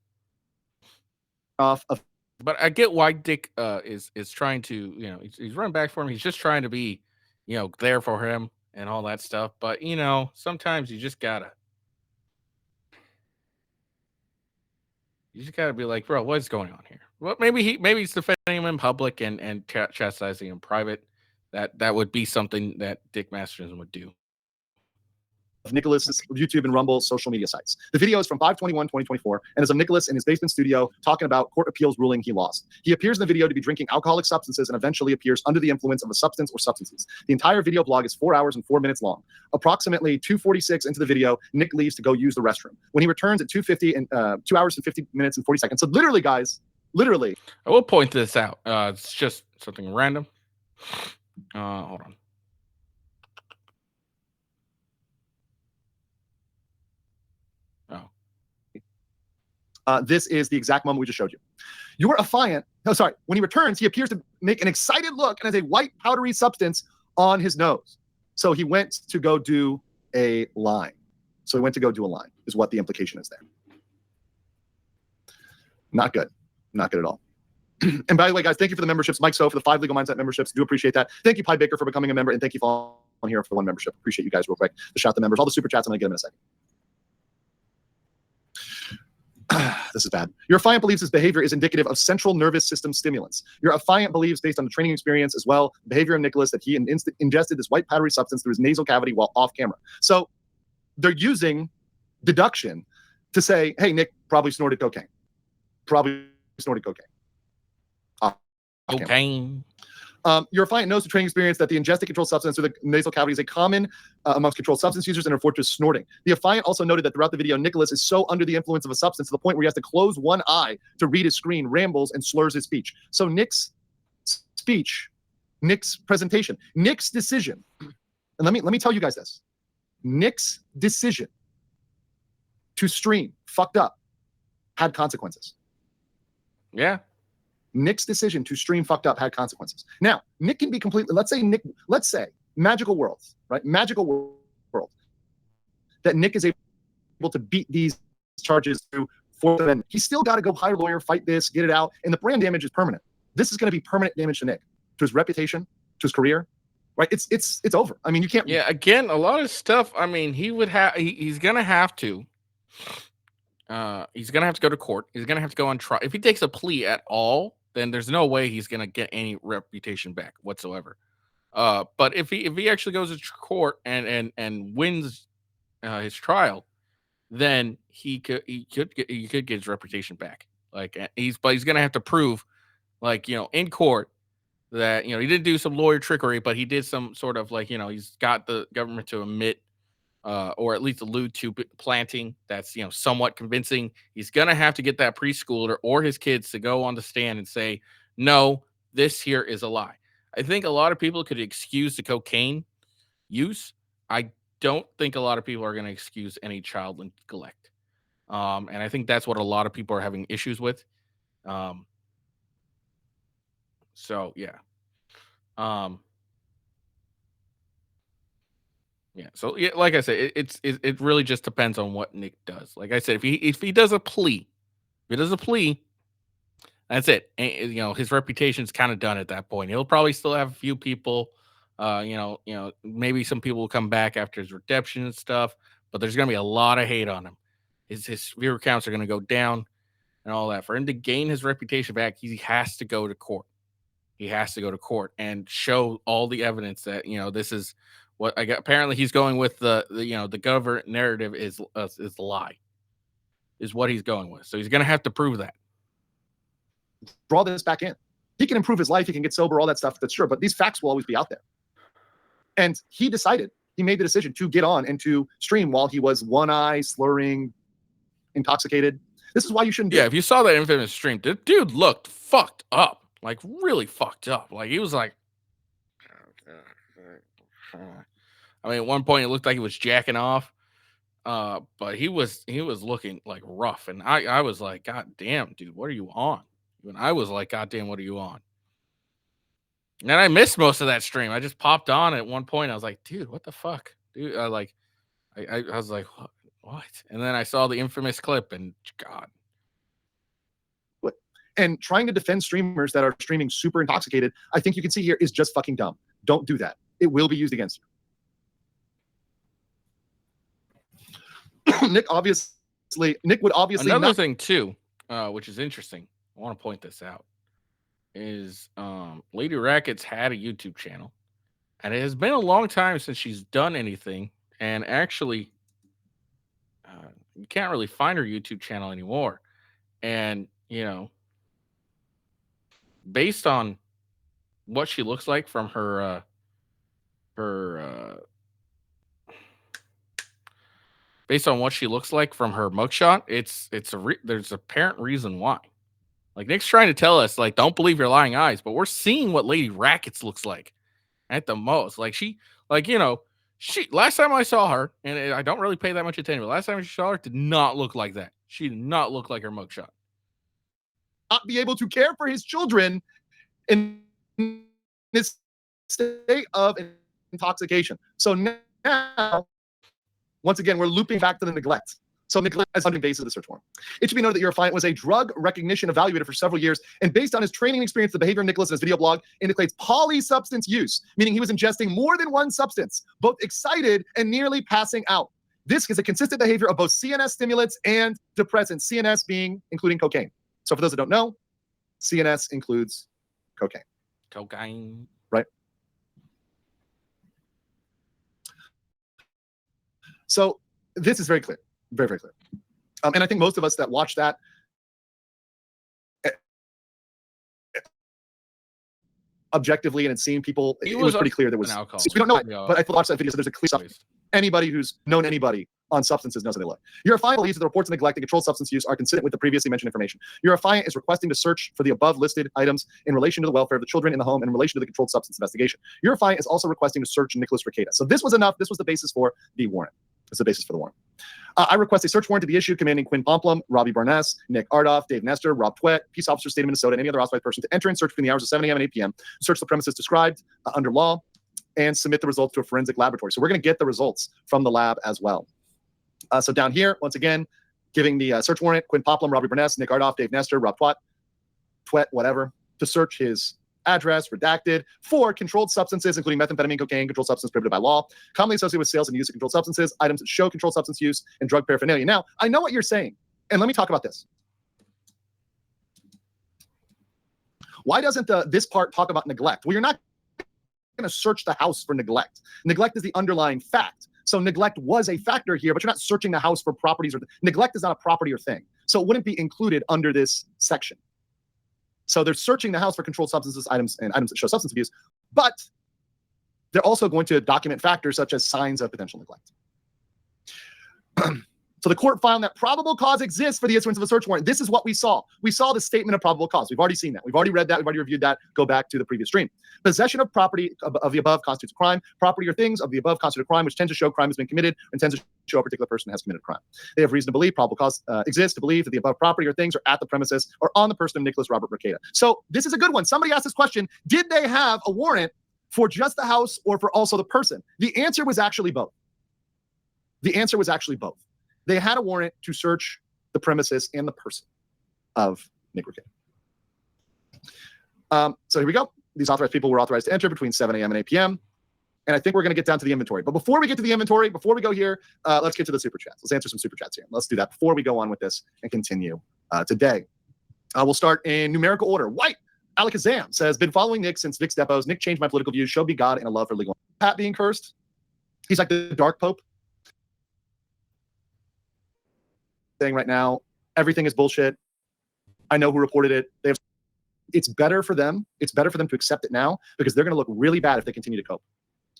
But I get why Dick is trying to, he's running back for him. He's just trying to be, there for him and all that stuff. But sometimes you just gotta be like, bro, what's going on here? Well, maybe he's defending him in public and chastising him in private. That would be something that Dick Masterson would do.
Nicholas's YouTube and Rumble social media sites. The video is from 5/21/2024 and is of Nicholas in his basement studio talking about court appeals ruling he lost. He appears in the video to be drinking alcoholic substances and eventually appears under the influence of a substance or substances. The entire video blog is 4 hours and 4 minutes long. Approximately 2:46 into the video, Nick leaves to go use the restroom. When he returns at 2:50 and 2 hours and 50 minutes and 40 seconds. So literally, guys, literally.
I will point this out. It's just something random. Hold on.
This is the exact moment we just showed you. Your affiant, when he returns, he appears to make an excited look and has a white powdery substance on his nose. So he went to go do a line. Is what the implication is there. Not good. Not good at all. And by the way, guys, thank you for the memberships. Mike So for the 5 Legal Mindset memberships. Do appreciate that. Thank you, Pi Baker, for becoming a member. And thank you for on here for the 1 membership. Appreciate you guys real quick. To shout the members. All the super chats, I'm going to get them in a second. This is bad. Your affiant believes his behavior is indicative of central nervous system stimulants. Your affiant believes, based on the training experience as well, the behavior of Nicholas, that he ingested this white powdery substance through his nasal cavity while off camera. So they're using deduction to say, hey, Nick probably snorted cocaine.
Cocaine.
Your affiant knows the training experience that the ingested controlled substance through the nasal cavity is a common amongst controlled substance users and referred to as snorting. The affiant also noted that throughout the video, Nicholas is so under the influence of a substance to the point where he has to close one eye to read his screen, rambles, and slurs his speech. So Nick's speech, Nick's presentation, Nick's decision, and let me tell you guys this. Nick's decision to stream fucked up had consequences.
Yeah.
Nick's decision to stream fucked up had consequences. Now, Nick can be completely, let's say magical worlds, right? Magical world. That Nick is able to beat these charges through Fourth Amendment. He's still got to go hire a lawyer, fight this, get it out. And the brand damage is permanent. This is going to be permanent damage to Nick, to his reputation, to his career, right? It's over. I mean, you can't.
Yeah. Again, a lot of stuff. I mean, he's going to have to. He's going to have to go to court. He's going to have to go on trial. If he takes a plea at all, then there's no way he's going to get any reputation back whatsoever. But if he actually goes to court and wins his trial, then he could get his reputation back. Like he's going to have to prove, like, in court that, he didn't do some lawyer trickery, but he did some sort of, like, he's got the government to admit or at least allude to planting that's somewhat convincing. He's gonna have to get that preschooler or his kids to go on the stand and say, no, this here is a lie. I think a lot of people could excuse the cocaine use. I don't think a lot of people are going to excuse any child neglect, and I think that's what a lot of people are having issues with. So yeah. Yeah, so yeah, like I said, it really just depends on what Nick does. Like I said, if he does a plea, that's it. And, his reputation's kind of done at that point. He'll probably still have a few people, maybe some people will come back after his redemption and stuff, but there's gonna be a lot of hate on him. His viewer counts are gonna go down and all that. For him to gain his reputation back, he has to go to court. He has to go to court and show all the evidence that this is. What I got, apparently he's going with the government narrative is the lie, is what he's going with. So he's going to have to prove that.
Draw this back in. He can improve his life. He can get sober, all that stuff. That's sure. But these facts will always be out there. And he made the decision to get on and to stream while he was one eye, slurring, intoxicated. This is why you shouldn't do it.
If you saw that infamous stream, the dude looked fucked up, like really fucked up. Like he was like, I mean, at one point it looked like he was jacking off, but he was looking like rough, and I was like, God damn, dude, what are you on? And I was like, God damn, what are you on? And I missed most of that stream. I just popped on at one point. I was like, dude, what the fuck, dude? I was like, what? And then I saw the infamous clip, and God.
What? And trying to defend streamers that are streaming super intoxicated, I think you can see here, is just fucking dumb. Don't do that. It will be used against you. Nick would obviously
another thing too, which is interesting. I want to point this out is Lady Rackets had a YouTube channel, and it has been a long time since she's done anything And actually, you can't really find her YouTube channel anymore. And, you know, based on what she looks like from her based on what she looks like from her mugshot, there's apparent reason why. Like Nick's trying to tell us, like, don't believe your lying eyes, but we're seeing what Lady Rackets looks like at the most. Like she last time I saw her, and I don't really pay that much attention, but last time I saw her did not look like that. She did not look like her mugshot.
Not be able to care for his children in this state of intoxication. So now, once again, we're looping back to the neglect. So neglect as on the basis of the search warrant. It should be noted that your client was a drug recognition evaluator for several years, and based on his training and experience, the behavior of Nicholas in his video blog indicates polysubstance use, meaning he was ingesting more than one substance, both excited and nearly passing out. This is a consistent behavior of both CNS stimulants and depressants, CNS being including cocaine. So for those that don't know, CNS includes cocaine.
Cocaine.
Right. So this is very clear. Very, very clear. And I think most of us that watch that objectively and had seen people, it was pretty clear there was, we don't know it, but I watched that video, so there's a clear stuff. Anybody who's known anybody on substances knows how they look. Your affiant believes that the reports of neglect and controlled substance use are consistent with the previously mentioned information. Your affiant is requesting to search for the above listed items in relation to the welfare of the children in the home and in relation to the controlled substance investigation. Your affiant is also requesting to search Nicholas Rekieta. So this was enough. This was the basis for the warrant. That's the basis for the warrant. I request a search warrant to be issued commanding Quinn Pomplum, Robbie Barnes, Nick Ardoff, Dave Nestor, Rob Twett, Peace Officer, State of Minnesota, and any other authorized person to enter and search between the hours of 7 a.m. and 8 p.m., search the premises described under law, and submit the results to a forensic laboratory. So we're going to get the results from the lab as well. So down here, once again, giving the search warrant, Quinn Pomplum, Robbie Barnes, Nick Ardoff, Dave Nestor, Rob Twett, whatever, to search his address, redacted, for controlled substances, including methamphetamine, cocaine, controlled substance prohibited by law, commonly associated with sales and use of controlled substances, items that show controlled substance use, and drug paraphernalia. Now, I know what you're saying, and let me talk about this. Why doesn't this part talk about neglect? Well, you're not going to search the house for neglect. Neglect is the underlying fact. So neglect was a factor here, but you're not searching the house for properties. Neglect is not a property or thing. So it wouldn't be included under this section. So they're searching the house for controlled substances, items that show substance abuse, but they're also going to document factors such as signs of potential neglect. So the court found that probable cause exists for the issuance of a search warrant. This is what we saw. We saw the statement of probable cause. We've already seen that. We've already read that. We've already reviewed that. Go back to the previous stream. Possession of property of the above constitutes a crime. Property or things of the above constitute a crime, which tends to show crime has been committed and tends to show a particular person has committed a crime. They have reason to believe probable cause exists to believe that the above property or things are at the premises or on the person of Nicholas Robert Rekieta. So this is a good one. Somebody asked this question: did they have a warrant for just the house or for also the person? The answer was actually both. The answer was actually both. They had a warrant to search the premises and the person of Nick Rekieta. So here we go. These authorized people were authorized to enter between 7 a.m. and 8 p.m. And I think we're going to get down to the inventory. But before we get to the inventory, before we go here, let's get to the super chats. Let's answer some super chats here. Let's do that before we go on with this and continue today. We'll start in numerical order. White Alakazam says, been following Nick since Vic's depots. Nick changed my political views, showed me God and a love for legal. Pat being cursed. He's like the dark pope. Saying right now, everything is bullshit. I know who reported it. It's better for them. It's better for them to accept it now because they're going to look really bad if they continue to cope.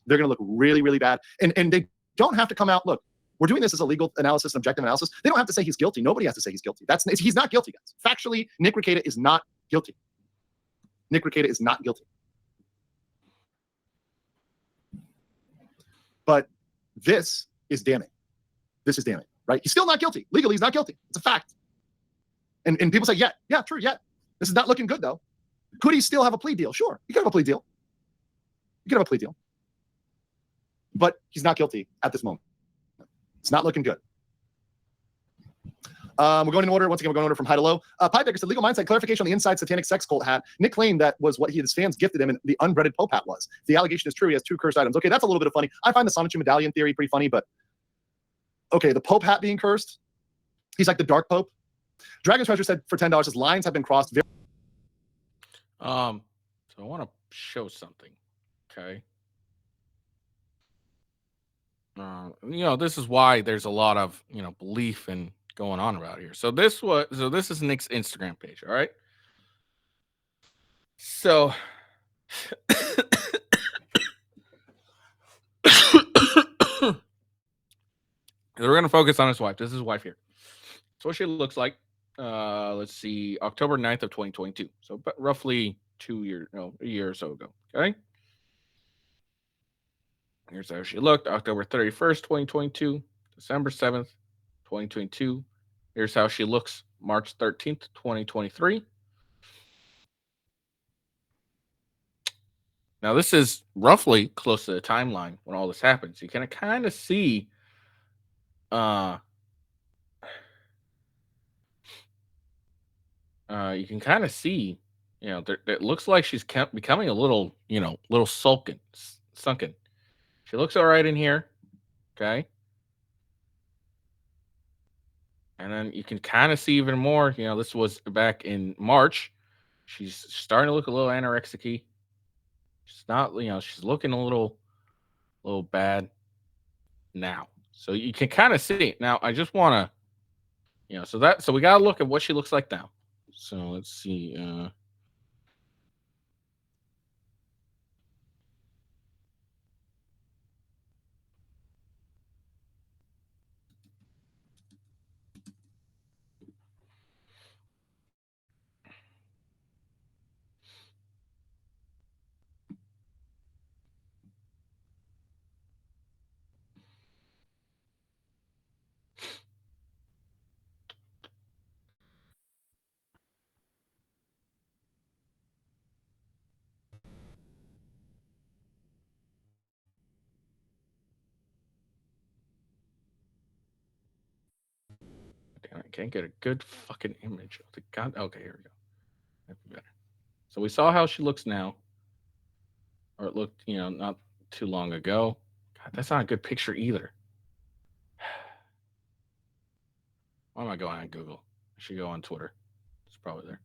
They're going to look really, really bad. And they don't have to come out. Look, we're doing this as a legal analysis, an objective analysis. They don't have to say he's guilty. Nobody has to say he's guilty. He's not guilty, guys. Factually, Nick Rekieta is not guilty. Nick Rekieta is not guilty. But this is damning. This is damning. Right? He's still not guilty. Legally, he's not guilty. It's a fact. And people say, yeah, true, yeah. This is not looking good, though. Could he still have a plea deal? Sure. He could have a plea deal. But he's not guilty at this moment. It's not looking good. We're going in order. Once again, we're going in order from high to low. Pipebaker said, legal mindset clarification on the inside satanic sex cult hat. Nick claimed that was what his fans gifted him, and the unbreaded Pope hat was. If the allegation is true, he has 2 cursed items. Okay, that's a little bit of funny. I find the Sonichu medallion theory pretty funny, but okay, the Pope hat being cursed. He's like the dark Pope. Dragon's Treasure said for $10, his lines have been crossed.
So I want to show something. Okay. This is why there's a lot of belief in going on about here. So this is Nick's Instagram page. All right. So we're gonna focus on his wife. This is his wife here. So what she looks like. Let's see, October 9th of 2022. So roughly a year or so ago. Okay. Here's how she looked October 31st, 2022, December 7th, 2022. Here's how she looks March 13th, 2023. Now, this is roughly close to the timeline when all this happens. You can kind of see it looks like she's becoming a little sunken. She looks all right in here. Okay. And then you can kind of see even more. This was back in March. She's starting to look a little anorexic-y. She's not, she's looking a little bad now. So you can kind of see it. Now, I just want to, so we got to look at what she looks like now. So let's see. Damn, I can't get a good fucking image of the god. Okay, here we go. That'd be better. So we saw how she looks now, or it looked, not too long ago. God, that's not a good picture either. Why am I going on Google? I should go on Twitter. It's probably there.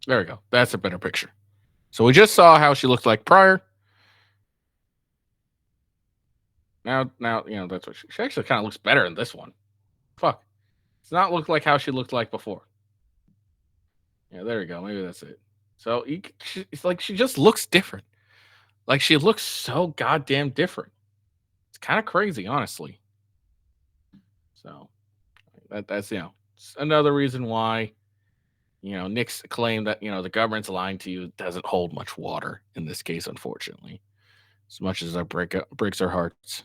There we go. That's a better picture. So we just saw how she looked like prior. Now, that's what she actually kind of looks better in this one. Fuck. It's not look like how she looked like before. Yeah, there we go. Maybe that's it. So it's like she just looks different. Like she looks so goddamn different. It's kind of crazy, honestly. So that's another reason why Nick's claim that the government's lying to you doesn't hold much water in this case, unfortunately. As much as that breaks our hearts.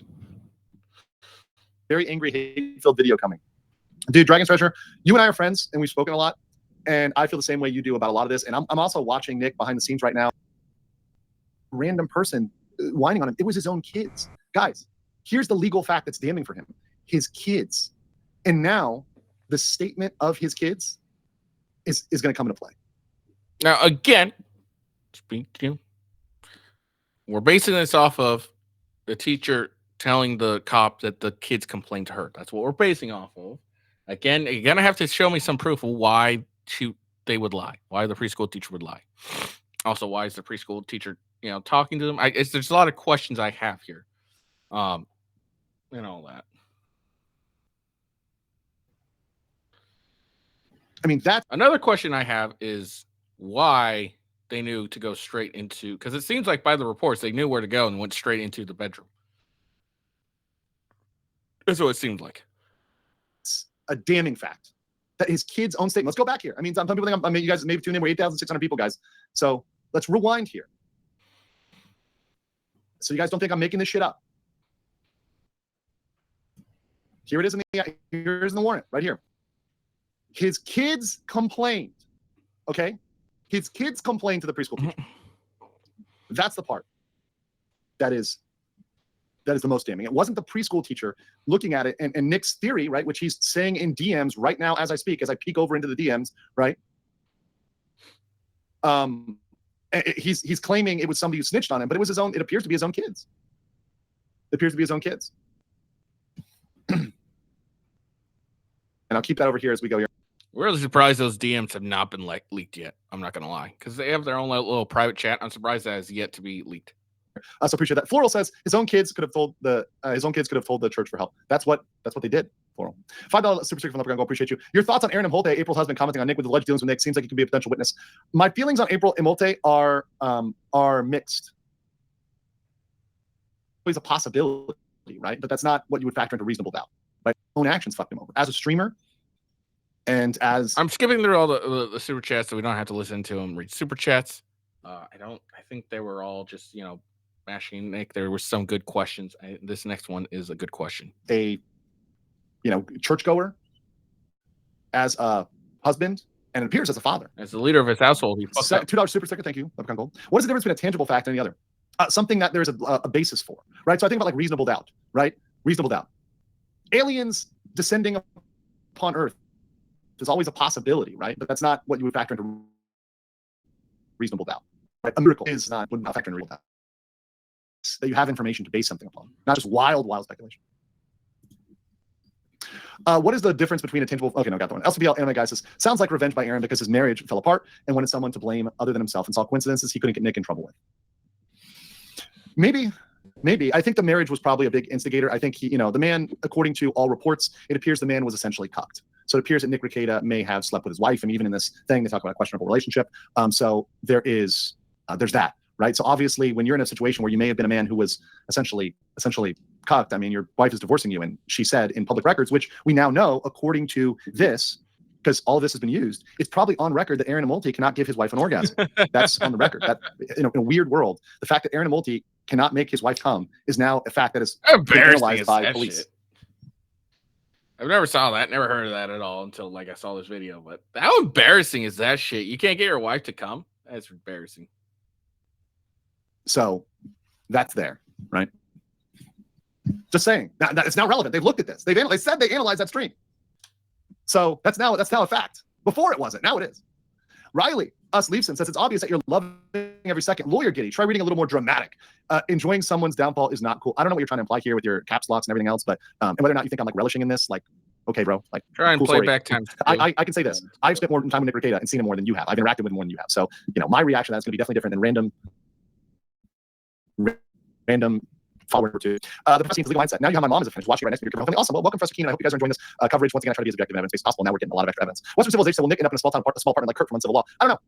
Very angry, hate-filled video coming. Dude, Dragon's Treasure, you and I are friends, and we've spoken a lot, and I feel the same way you do about a lot of this, and I'm also watching Nick behind the scenes right now. Random person whining on him. It was his own kids. Guys, here's the legal fact that's damning for him. His kids. And now, the statement of his kids is going to come into play.
Now, again, we're basing this off of the teacher telling the cop that the kids complained to her. That's what we're basing off of. Again, you're going to have to show me some proof of why they would lie, why the preschool teacher would lie. Also, why is the preschool teacher, talking to them? There's a lot of questions I have here, and all that.
I mean, that's
another question I have is why they knew to go straight into, because it seems like by the reports they knew where to go and went straight into the bedroom. That's what it seemed like.
It's a damning fact that his kid's own statement. Let's go back here. I mean, some people think you guys maybe tuned in. We're 8,600 people, guys. So let's rewind here. So you guys don't think I'm making this shit up. Here it is here's in the warrant right here. His kids complained. Okay? His kids complained to the preschool teacher. That's the part that is the most damning. It wasn't the preschool teacher looking at it and Nick's theory, right, which he's saying in DMs right now as I speak, as I peek over into the DMs, right? He's claiming it was somebody who snitched on him, but it was his own. It appears to be his own kids. It appears to be his own kids. And I'll keep that over here as we go here.
We're really surprised those DMs have not been leaked yet. I'm not going to lie, because they have their own little private chat. I'm surprised that has yet to be leaked.
So appreciate that. Floral says his own kids could have told the church for help. That's what they did. Floral. $5 super sticker from Leprechaun. Go appreciate you. Your thoughts on Aaron Imholte, April's husband, commenting on Nick with alleged dealings with Nick. Seems like he could be a potential witness. My feelings on April Imholte are mixed. Always a possibility, right? But that's not what you would factor into reasonable doubt. Right? Own actions fucked him over as a streamer. And as
I'm skipping through all the super chats, so we don't have to listen to them read super chats. I think they were all just mashing Nick. There were some good questions. This next one is a good question.
A churchgoer, as a husband, and it appears as a father,
as the leader of his household. He
$2 super sticker. Thank you, Leprechaun Gold. What is the difference between a tangible fact and the other? Something that there's a basis for, right? So I think about like reasonable doubt, right? Reasonable doubt. Aliens descending upon Earth is always a possibility, right? But that's not what you would factor into reasonable doubt. Right? A miracle would not factor into reasonable doubt. That you have information to base something upon, not just wild speculation. What is the difference between a tangible? Okay, no, got the one. LCBL Anime Guy says, sounds like revenge by Aaron because his marriage fell apart and wanted someone to blame other than himself and saw coincidences he couldn't get Nick in trouble with. Maybe. I think the marriage was probably a big instigator. I think the man, according to all reports, it appears the man was essentially cucked. So it appears that Nick Rekieta may have slept with his wife, and even in this thing, they talk about a questionable relationship. So there's that, right? So obviously, when you're in a situation where you may have been a man who was essentially cucked, I mean, your wife is divorcing you, and she said in public records, which we now know, according to this, because all of this has been used, it's probably on record that Aaron Imholte cannot give his wife an orgasm. That's on the record. That in a weird world, the fact that Aaron Imholte cannot make his wife come is now a fact that is analyzed by police.
Shit. I've never saw that, never heard of that at all until I saw this video. But how embarrassing is that shit? You can't get your wife to come? That's embarrassing.
So that's there, right? Just saying. It's now relevant. They've looked at this. They said they analyzed that stream. So that's now a fact. Before it wasn't. Now it is. Riley Leifson says it's obvious that you're loving every second. Lawyer Giddy, try reading a little more dramatic. Enjoying someone's downfall is not cool. I don't know what you're trying to imply here with your caps locks and everything else, but and whether or not you think I'm relishing in this, okay, bro.
Try and
cool
play
story.
back time.
I can say this. I've spent more time with Nick Rekieta and seen him more than you have. I've interacted with him more than you have. So my reaction to that's going to be definitely different than random follower to the press team's legal mindset. Now you have my mom as a friend watching right next to your company. Awesome. Well, welcome, Professor Keenan. I hope you guys are enjoying this coverage. Once again, I try to be as objective and evidence-based as possible. Now we're getting a lot of extra evidence. Western civilization said, will Nick end up in a small apartment like Kurt from Uncivil Law? I don't know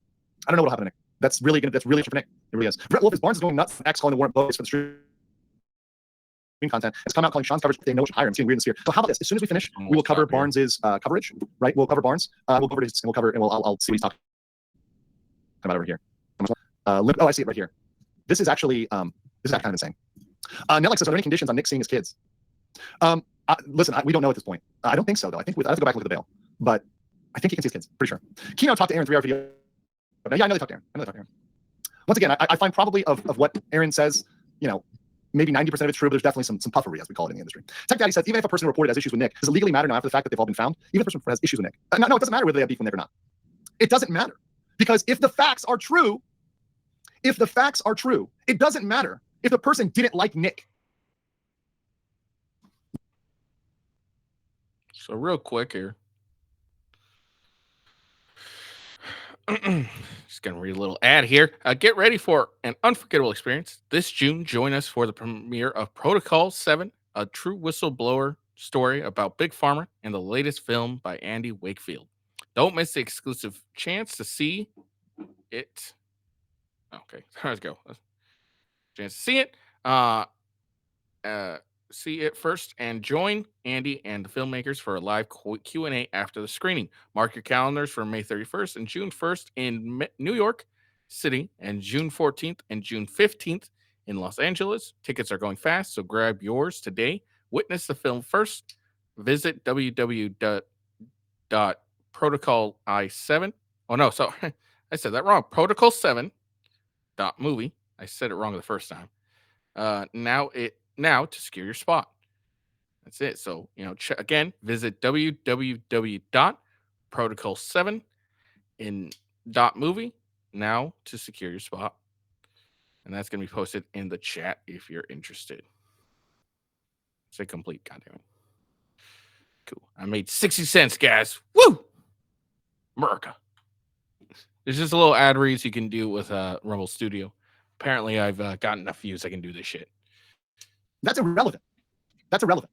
what'll happen to Nick. That's really interesting for Nick. It really is. Brett Wolf, Barnes is going nuts. X calling the warrant bogus for the stream content. It's come out calling Sean's coverage. They know what hire him. It's getting weird in the sphere. So how about this? As soon as we finish, we will cover Barnes's coverage. Right? We'll cover Barnes. We'll cover his, and I'll see what he's talking about over here. I see it right here. This is actually kind of insane. Nelix says, are there any conditions on Nick seeing his kids? Listen, we don't know at this point. I don't think so, though. I think I have to go back and look at the bail. But I think he can see his kids. Pretty sure. Keno talked to Aaron 3 hour video. Yeah, I know they talked to Aaron. Once again, I find probably of what Aaron says, maybe 90% of it's true, but there's definitely some puffery, as we call it in the industry. Tech Daddy says, even if a person reported has issues with Nick, does it legally matter now after the fact that they've all been found? Even if a person has issues with Nick. No, it doesn't matter whether they have beef with Nick or not. It doesn't matter. Because if the facts are true, it doesn't matter if the person didn't like Nick.
So real quick here. Just going to read a little ad here. Get ready for an unforgettable experience. This June, join us for the premiere of Protocol 7, a true whistleblower story about Big Pharma and the latest film by Andy Wakefield. Don't miss the exclusive chance to see it. Okay, let's go. Chance to see it. See it first and join Andy and the filmmakers for a live Q&A after the screening. Mark your calendars for May 31st and June 1st in New York City and June 14th and June 15th in Los Angeles. Tickets are going fast, so grab yours today. Witness the film first. Visit www.protocoli7. Oh, no, so I said that wrong. Protocol7.movie. I said it wrong the first time. Now to secure your spot. That's it. So, again, visit www.protocol7.movie now to secure your spot. And that's going to be posted in the chat if you're interested. Say complete, goddamn it. Cool. I made 60 cents, guys. Woo! America. There's just a little ad reads you can do with Rumble Studio. Apparently, I've gotten enough views I can do this shit.
That's irrelevant. That's irrelevant.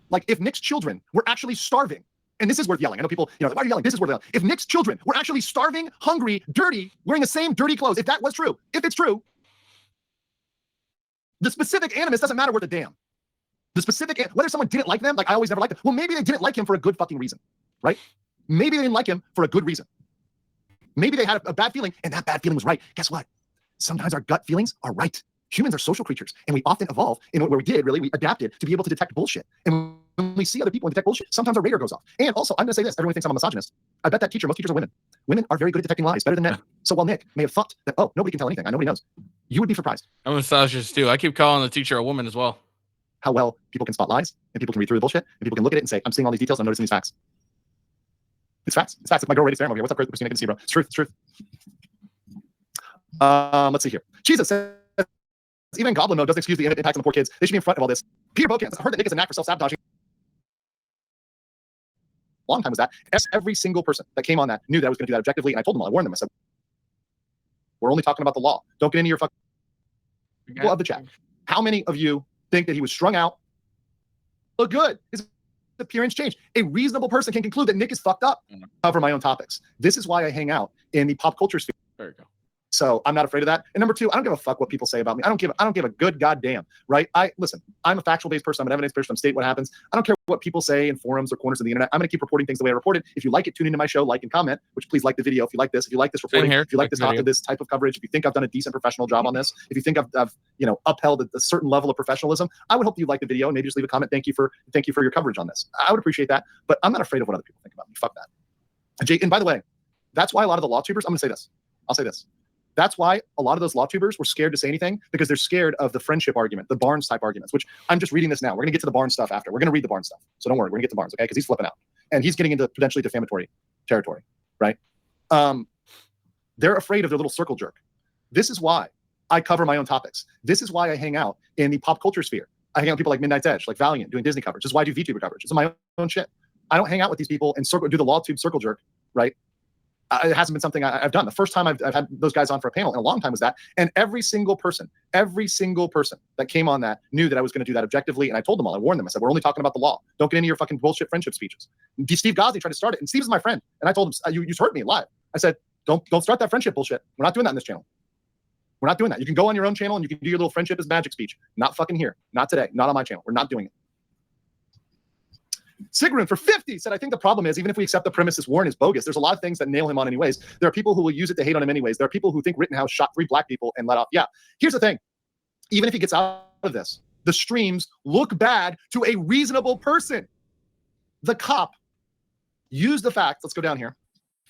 Like, if Nick's children were actually starving, and this is worth yelling. I know people, why are you yelling? This is worth yelling. If Nick's children were actually starving, hungry, dirty, wearing the same dirty clothes, if that was true, if it's true, the specific animus doesn't matter worth a damn. The specific, whether someone didn't like them, like I always never liked them. Well, maybe they didn't like him for a good fucking reason, right? Maybe they didn't like him for a good reason. Maybe they had a bad feeling, and that bad feeling was right. Guess what? Sometimes our gut feelings are right. Humans are social creatures, and we often evolve in where we did, really, we adapted to be able to detect bullshit. And when we see other people and detect bullshit, sometimes our radar goes off. And also, I'm going to say this, everyone thinks I'm a misogynist. I bet that most teachers are women. Women are very good at detecting lies, better than men. So while Nick may have thought that, oh, nobody can tell anything, nobody knows, you would be surprised.
I'm a misogynist too. I keep calling the teacher a woman as well.
How well people can spot lies, and people can read through the bullshit, and people can look at it and say, I'm seeing all these details, I'm noticing these facts. It's facts. It's facts. It's my girl, Rady Staring over here. What's up, Christina? I can see, bro. It's truth. It's truth. Let's see here. Jesus says, even Goblin mode doesn't excuse the impact on the poor kids. They should be in front of all this. Peter Bokans, I heard that Nick has a knack for self-sabotaging. Long time was that. Every single person that came on that knew that I was going to do that objectively, and I told them all. I warned them. I said, we're only talking about the law. Don't get into your fucking people of the chat. How many of you think that he was strung out? Look good. His appearance changed. A reasonable person can conclude that Nick is fucked up. Cover my own topics. This is why I hang out in the pop culture sphere.
There you go.
So I'm not afraid of that. And number two, I don't give a fuck what people say about me. I don't give a good goddamn, right? Listen, I'm a factual-based person. I'm an evidence-based person. I'm stating what happens. I don't care what people say in forums or corners of the internet. I'm going to keep reporting things the way I report it. If you like it, tune into my show, like and comment, which please like the video. If you like this reporting, if you like this type of coverage, if you think I've done a decent professional job on this, if you think I've upheld a certain level of professionalism, I would hope you like the video and maybe just leave a comment. Thank you for your coverage on this. I would appreciate that, but I'm not afraid of what other people think about me. Fuck that. Jake, and by the way, that's why a lot of the law tubers, I'm going to say this. I'll say this. That's why a lot of those law tubers were scared to say anything, because they're scared of the friendship argument, the Barnes type arguments, which I'm just reading this now. We're going to get to the Barnes stuff after. We're going to read the Barnes stuff. So don't worry. We're going to get to Barnes, okay? Because he's flipping out. And he's getting into potentially defamatory territory, right? They're afraid of their little circle jerk. This is why I cover my own topics. This is why I hang out in the pop culture sphere. I hang out with people like Midnight's Edge, like Valiant, doing Disney coverage. This is why I do VTuber coverage. This is my own shit. I don't hang out with these people and do the law tube circle jerk, right? It hasn't been something I've done. The first time I've had those guys on for a panel in a long time was that. And every single person that came on that knew that I was going to do that objectively. And I told them all, I warned them. I said, we're only talking about the law. Don't get into your fucking bullshit friendship speeches. Steve Gosney tried to start it. And Steve's my friend. And I told him, you hurt me live. I said, don't start that friendship bullshit. We're not doing that in this channel. We're not doing that. You can go on your own channel and you can do your little friendship is magic speech. Not fucking here. Not today. Not on my channel. We're not doing it. Sigrun for 50 said, I think the problem is, even if we accept the premise this Warrant is bogus, there's a lot of things that nail him on anyways. There are people who will use it to hate on him anyways. There are people who think Rittenhouse shot 3 black people and let off. Yeah, here's the thing. Even if he gets out of this, the streams look bad to a reasonable person. The cop used the fact, let's go down here.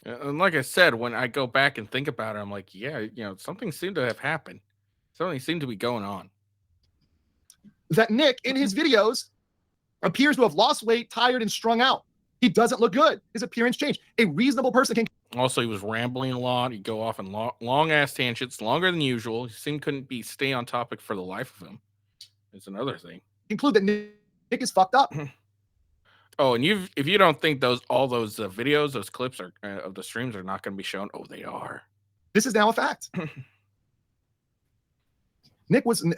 And like I said, when I go back and think about it, I'm like, yeah, something seemed to have happened. Something seemed to be going on.
That Nick, in his videos, appears to have lost weight, tired, and strung out. He doesn't look good. His appearance changed. A reasonable person can...
Also, he was rambling a lot. He'd go off in long-ass tangents, longer than usual. He seemed couldn't stay on topic for the life of him. It's another thing.
Conclude that Nick is fucked up.
Oh, and if you don't think all those videos, those clips of the streams are not going to be shown, oh, they are.
This is now a fact. Nick was...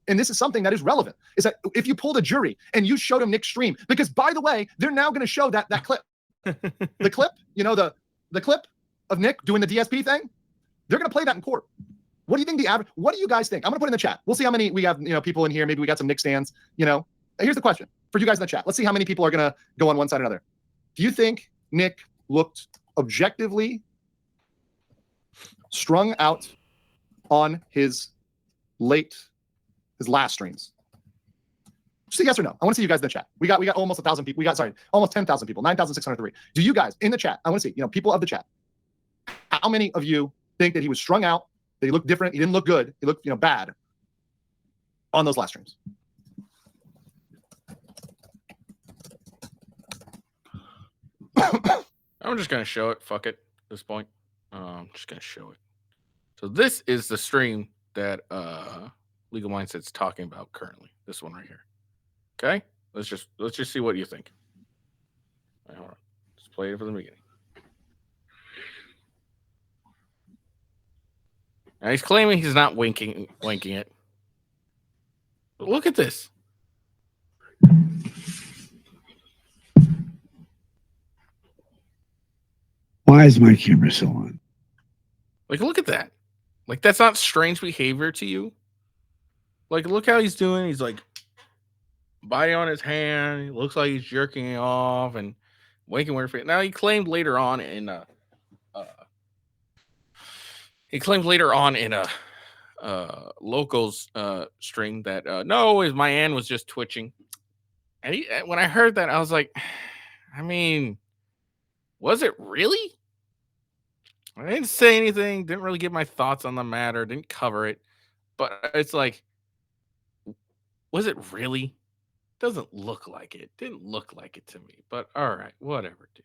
And this is something that is relevant, is that if you pulled a jury and you showed them Nick's stream, because by the way, they're now going to show that clip. The clip, the clip of Nick doing the DSP thing, they're going to play that in court. What do you think what do you guys think? I'm going to put it in the chat. We'll see how many we have, people in here. Maybe we got some Nick stands, Here's the question for you guys in the chat. Let's see how many people are going to go on one side or another. Do you think Nick looked objectively strung out on his last streams? Just say yes or no. I want to see you guys in the chat. We got almost 1,000 people. Almost 10,000 people, 9,603. Do you guys in the chat? I want to see, people of the chat. How many of you think that he was strung out, that he looked different, he didn't look good, he looked, bad on those last streams?
I'm just going to show it. Fuck it. At this point, I'm just going to show it. So this is the stream that Legal Mindset's talking about currently. This one right here. Okay, let's just see what you think. All right, hold on. Let's play it from the beginning. Now he's claiming he's not winking it. But look at this.
Why is my camera still on?
Like, look at that. Like, that's not strange behavior to you. Like, look how he's doing. He's like biting on his hand. He looks like he's jerking it off and winking with her face. Now he claimed later on in a locals stream that no, his my hand was just twitching. And when I heard that, I was like, I mean, was it really? I didn't say anything, didn't really give my thoughts on the matter, didn't cover it. But it's like, was it really? Doesn't look like it. Didn't look like it to me. But all right, whatever, dude.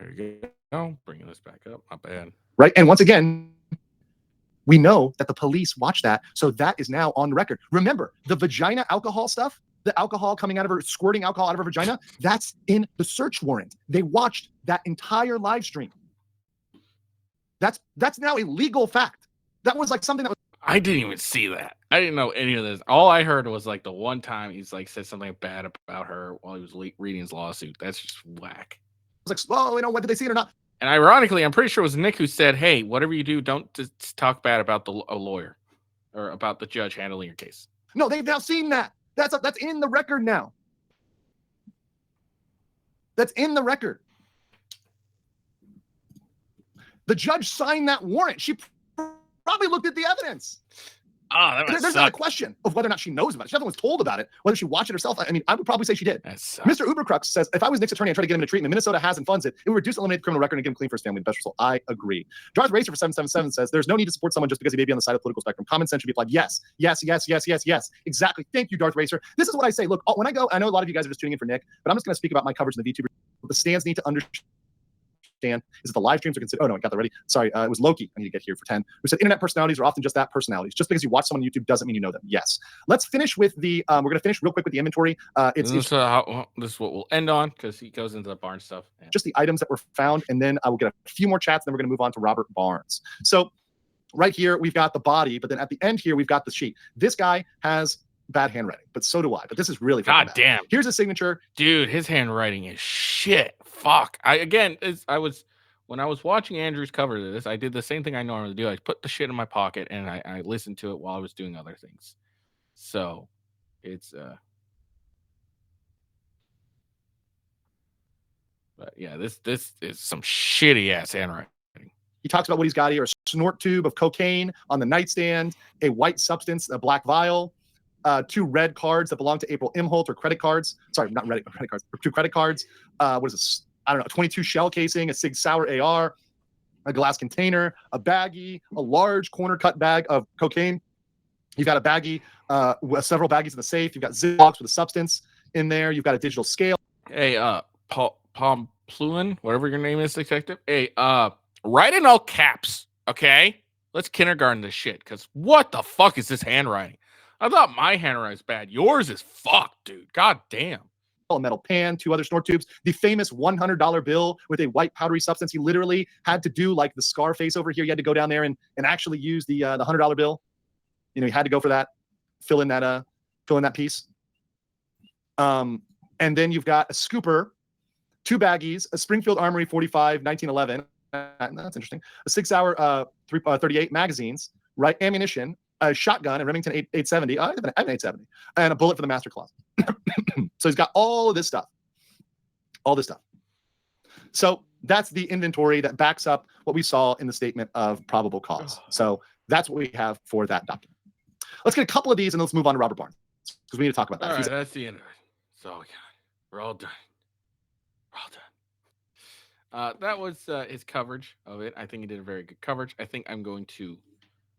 There you go. Bringing this back up. Not bad.
Right. And once again, we know that the police watched that. So that is now on record. Remember, the vagina alcohol stuff, the alcohol coming out of her, squirting alcohol out of her vagina, that's in the search warrant. They watched that entire live stream. That's now a legal fact. That was like something that was.
I didn't even see that. I didn't know any of this. All I heard was like the one time he's like said something bad about her while he was reading his lawsuit. That's just whack.
It's like, well, what did they see it or not?
And ironically, I'm pretty sure it was Nick who said, hey, whatever you do, don't just talk bad about a lawyer or about the judge handling your case.
No, they've now seen that. That's in the record now. That's in the record. The judge signed that warrant. She probably looked at the evidence.
Oh,
there's not a question of whether or not she knows about it. She definitely was told about it. Whether she watched it herself, I mean, I would probably say she did. Mr. Ubercrux says, if I was Nick's attorney and tried to get him into treatment, Minnesota has and funds it. It would reduce and eliminate the criminal record and get him clean for his family. The best result. I agree. Darth Racer for 777 says, there's no need to support someone just because he may be on the side of the political spectrum. Common sense should be applied. Yes. Exactly. Thank you, Darth Racer. This is what I say. Look, when I go, I know a lot of you guys are just tuning in for Nick, but I'm just going to speak about my coverage in the VTuber. What the stands need to understand is that the live streams are considered. Oh no, I got that ready. Sorry, it was Loki. I need to get here for 10. Who said internet personalities are often just that, personalities. Just because you watch someone on YouTube doesn't mean you know them. Yes. Let's finish with the. We're going to finish real quick with the inventory. This is
what we'll end on because he goes into the barn stuff. Yeah.
Just the items that were found, and then I will get a few more chats. And then we're going to move on to Robert Barnes. So right here we've got the body, but then at the end here we've got the sheet. This guy has bad handwriting, but so do I. But this is really
God damn.
Here's his signature,
dude. His handwriting is shit. Fuck. When I was watching Andrew's cover of this, I did the same thing I normally do. I put the shit in my pocket and I listened to it while I was doing other things. So it's but yeah, this is some shitty ass handwriting.
He talks about what he's got here: a snort tube of cocaine on the nightstand, a white substance, a black vial, 2 red cards that belong to April Imholt, or credit cards. Sorry, not credit cards, 2 credit cards. What is this? I don't know, a 22 shell casing, a Sig Sauer AR, a glass container, a baggie, a large corner cut bag of cocaine. You've got a baggie, several baggies in the safe. You've got Ziplocs with a substance in there. You've got a digital scale.
Hey, Palm Pluin, whatever your name is, detective. Hey, write in all caps, okay? Let's kindergarten this shit, because what the fuck is this handwriting? I thought my handwriting is bad. Yours is fucked, dude. God damn.
A metal pan, 2 other snort tubes, the famous $100 bill with a white powdery substance. He literally had to do like the Scarface over here. You had to go down there and actually use the $100 bill. You know, he had to go for that, fill in that piece. And then you've got a scooper, 2 baggies, a Springfield Armory 45 1911. That's interesting. A 6 hour 38 magazines, right? Ammunition, a shotgun, a Remington 870. I have an 870, and a bullet for the master closet. So he's got all of this stuff. So that's the inventory that backs up what we saw in the statement of probable cause. So that's what we have for that document. Let's get a couple of these and let's move on to Robert Barnes. because we need to talk about that.
All right, that's the end of it. So yeah, we're all done. We're all done. That was his coverage of it. I think he did a very good coverage. I think I'm going to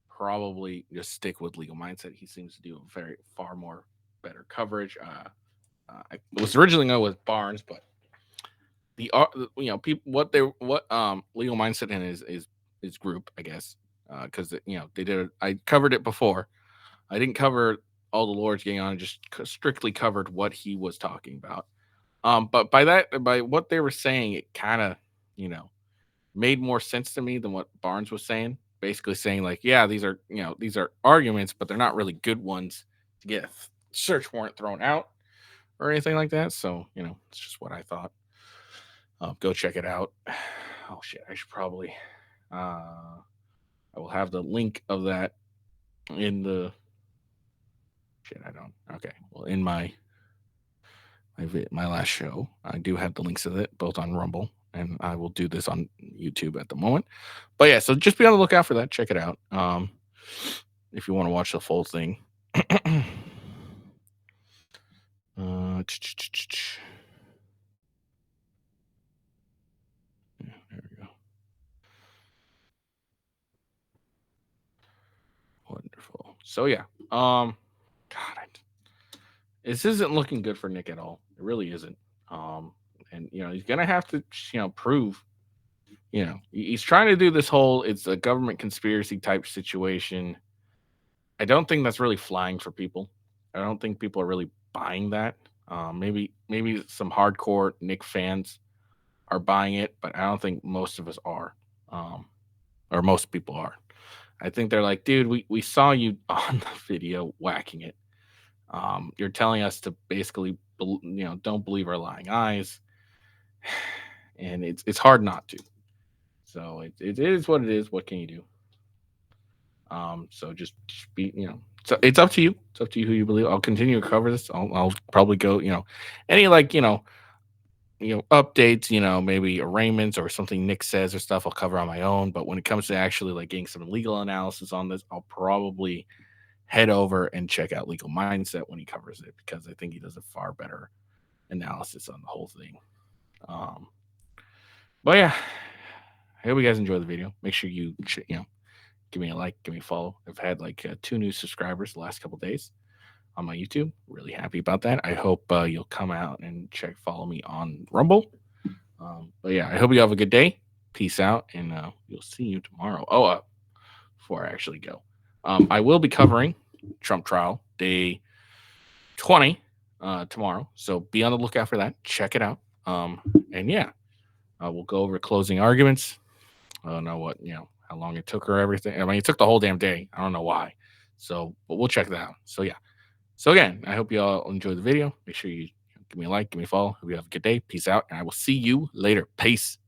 probably just stick with Legal Mindset. He seems to do a far more better coverage. I was originally going with Barnes, but the people what Legal Mindset and his group, I guess, because they did. I covered it before. I didn't cover all the lords getting on, just strictly covered what he was talking about. But by what they were saying, it kind of, made more sense to me than what Barnes was saying. Basically saying like, yeah, these are arguments, but they're not really good ones to get a search warrant thrown out or anything like that. So, it's just what I thought. Go check it out. Oh shit, I should probably I will have the link of that in the shit. I don't. Okay. Well, in my last show, I do have the links of it both on Rumble, and I will do this on YouTube at the moment. But yeah, so just be on the lookout for that. Check it out. If you want to watch the full thing. There we go. Wonderful. So yeah, God, this isn't looking good for Nick at all. It really isn't. And he's gonna have to, prove. He's trying to do this whole it's a government conspiracy type situation. I don't think that's really flying for people. I don't think people are really buying that. Maybe some hardcore Nick fans are buying it, but I don't think most of us are, or most people are. I think they're like, dude, we saw you on the video whacking it. You're telling us to basically, don't believe our lying eyes, and it's hard not to. So it is what it is. What can you do? So just be, so it's up to you. It's up to you who you believe. I'll continue to cover this. I'll probably go, any updates, maybe arraignments or something Nick says or stuff I'll cover on my own. But when it comes to actually like getting some legal analysis on this, I'll probably head over and check out Legal Mindset when he covers it, because I think he does a far better analysis on the whole thing. But yeah, I hope you guys enjoy the video. Make sure you give me a like, give me a follow. I've had like 2 new subscribers the last couple days on my YouTube. Really happy about that. I hope you'll come out and follow me on Rumble. But yeah, I hope you have a good day. Peace out, and we'll see you tomorrow. Oh, before I actually go, I will be covering Trump trial day 20 tomorrow. So be on the lookout for that. Check it out. And yeah, we'll go over closing arguments. I don't know what, how long it took or everything. I mean, it took the whole damn day. I don't know why. So, but we'll check that out. So yeah. So again, I hope you all enjoy the video. Make sure you give me a like, give me a follow. Hope you have a good day. Peace out. And I will see you later. Peace.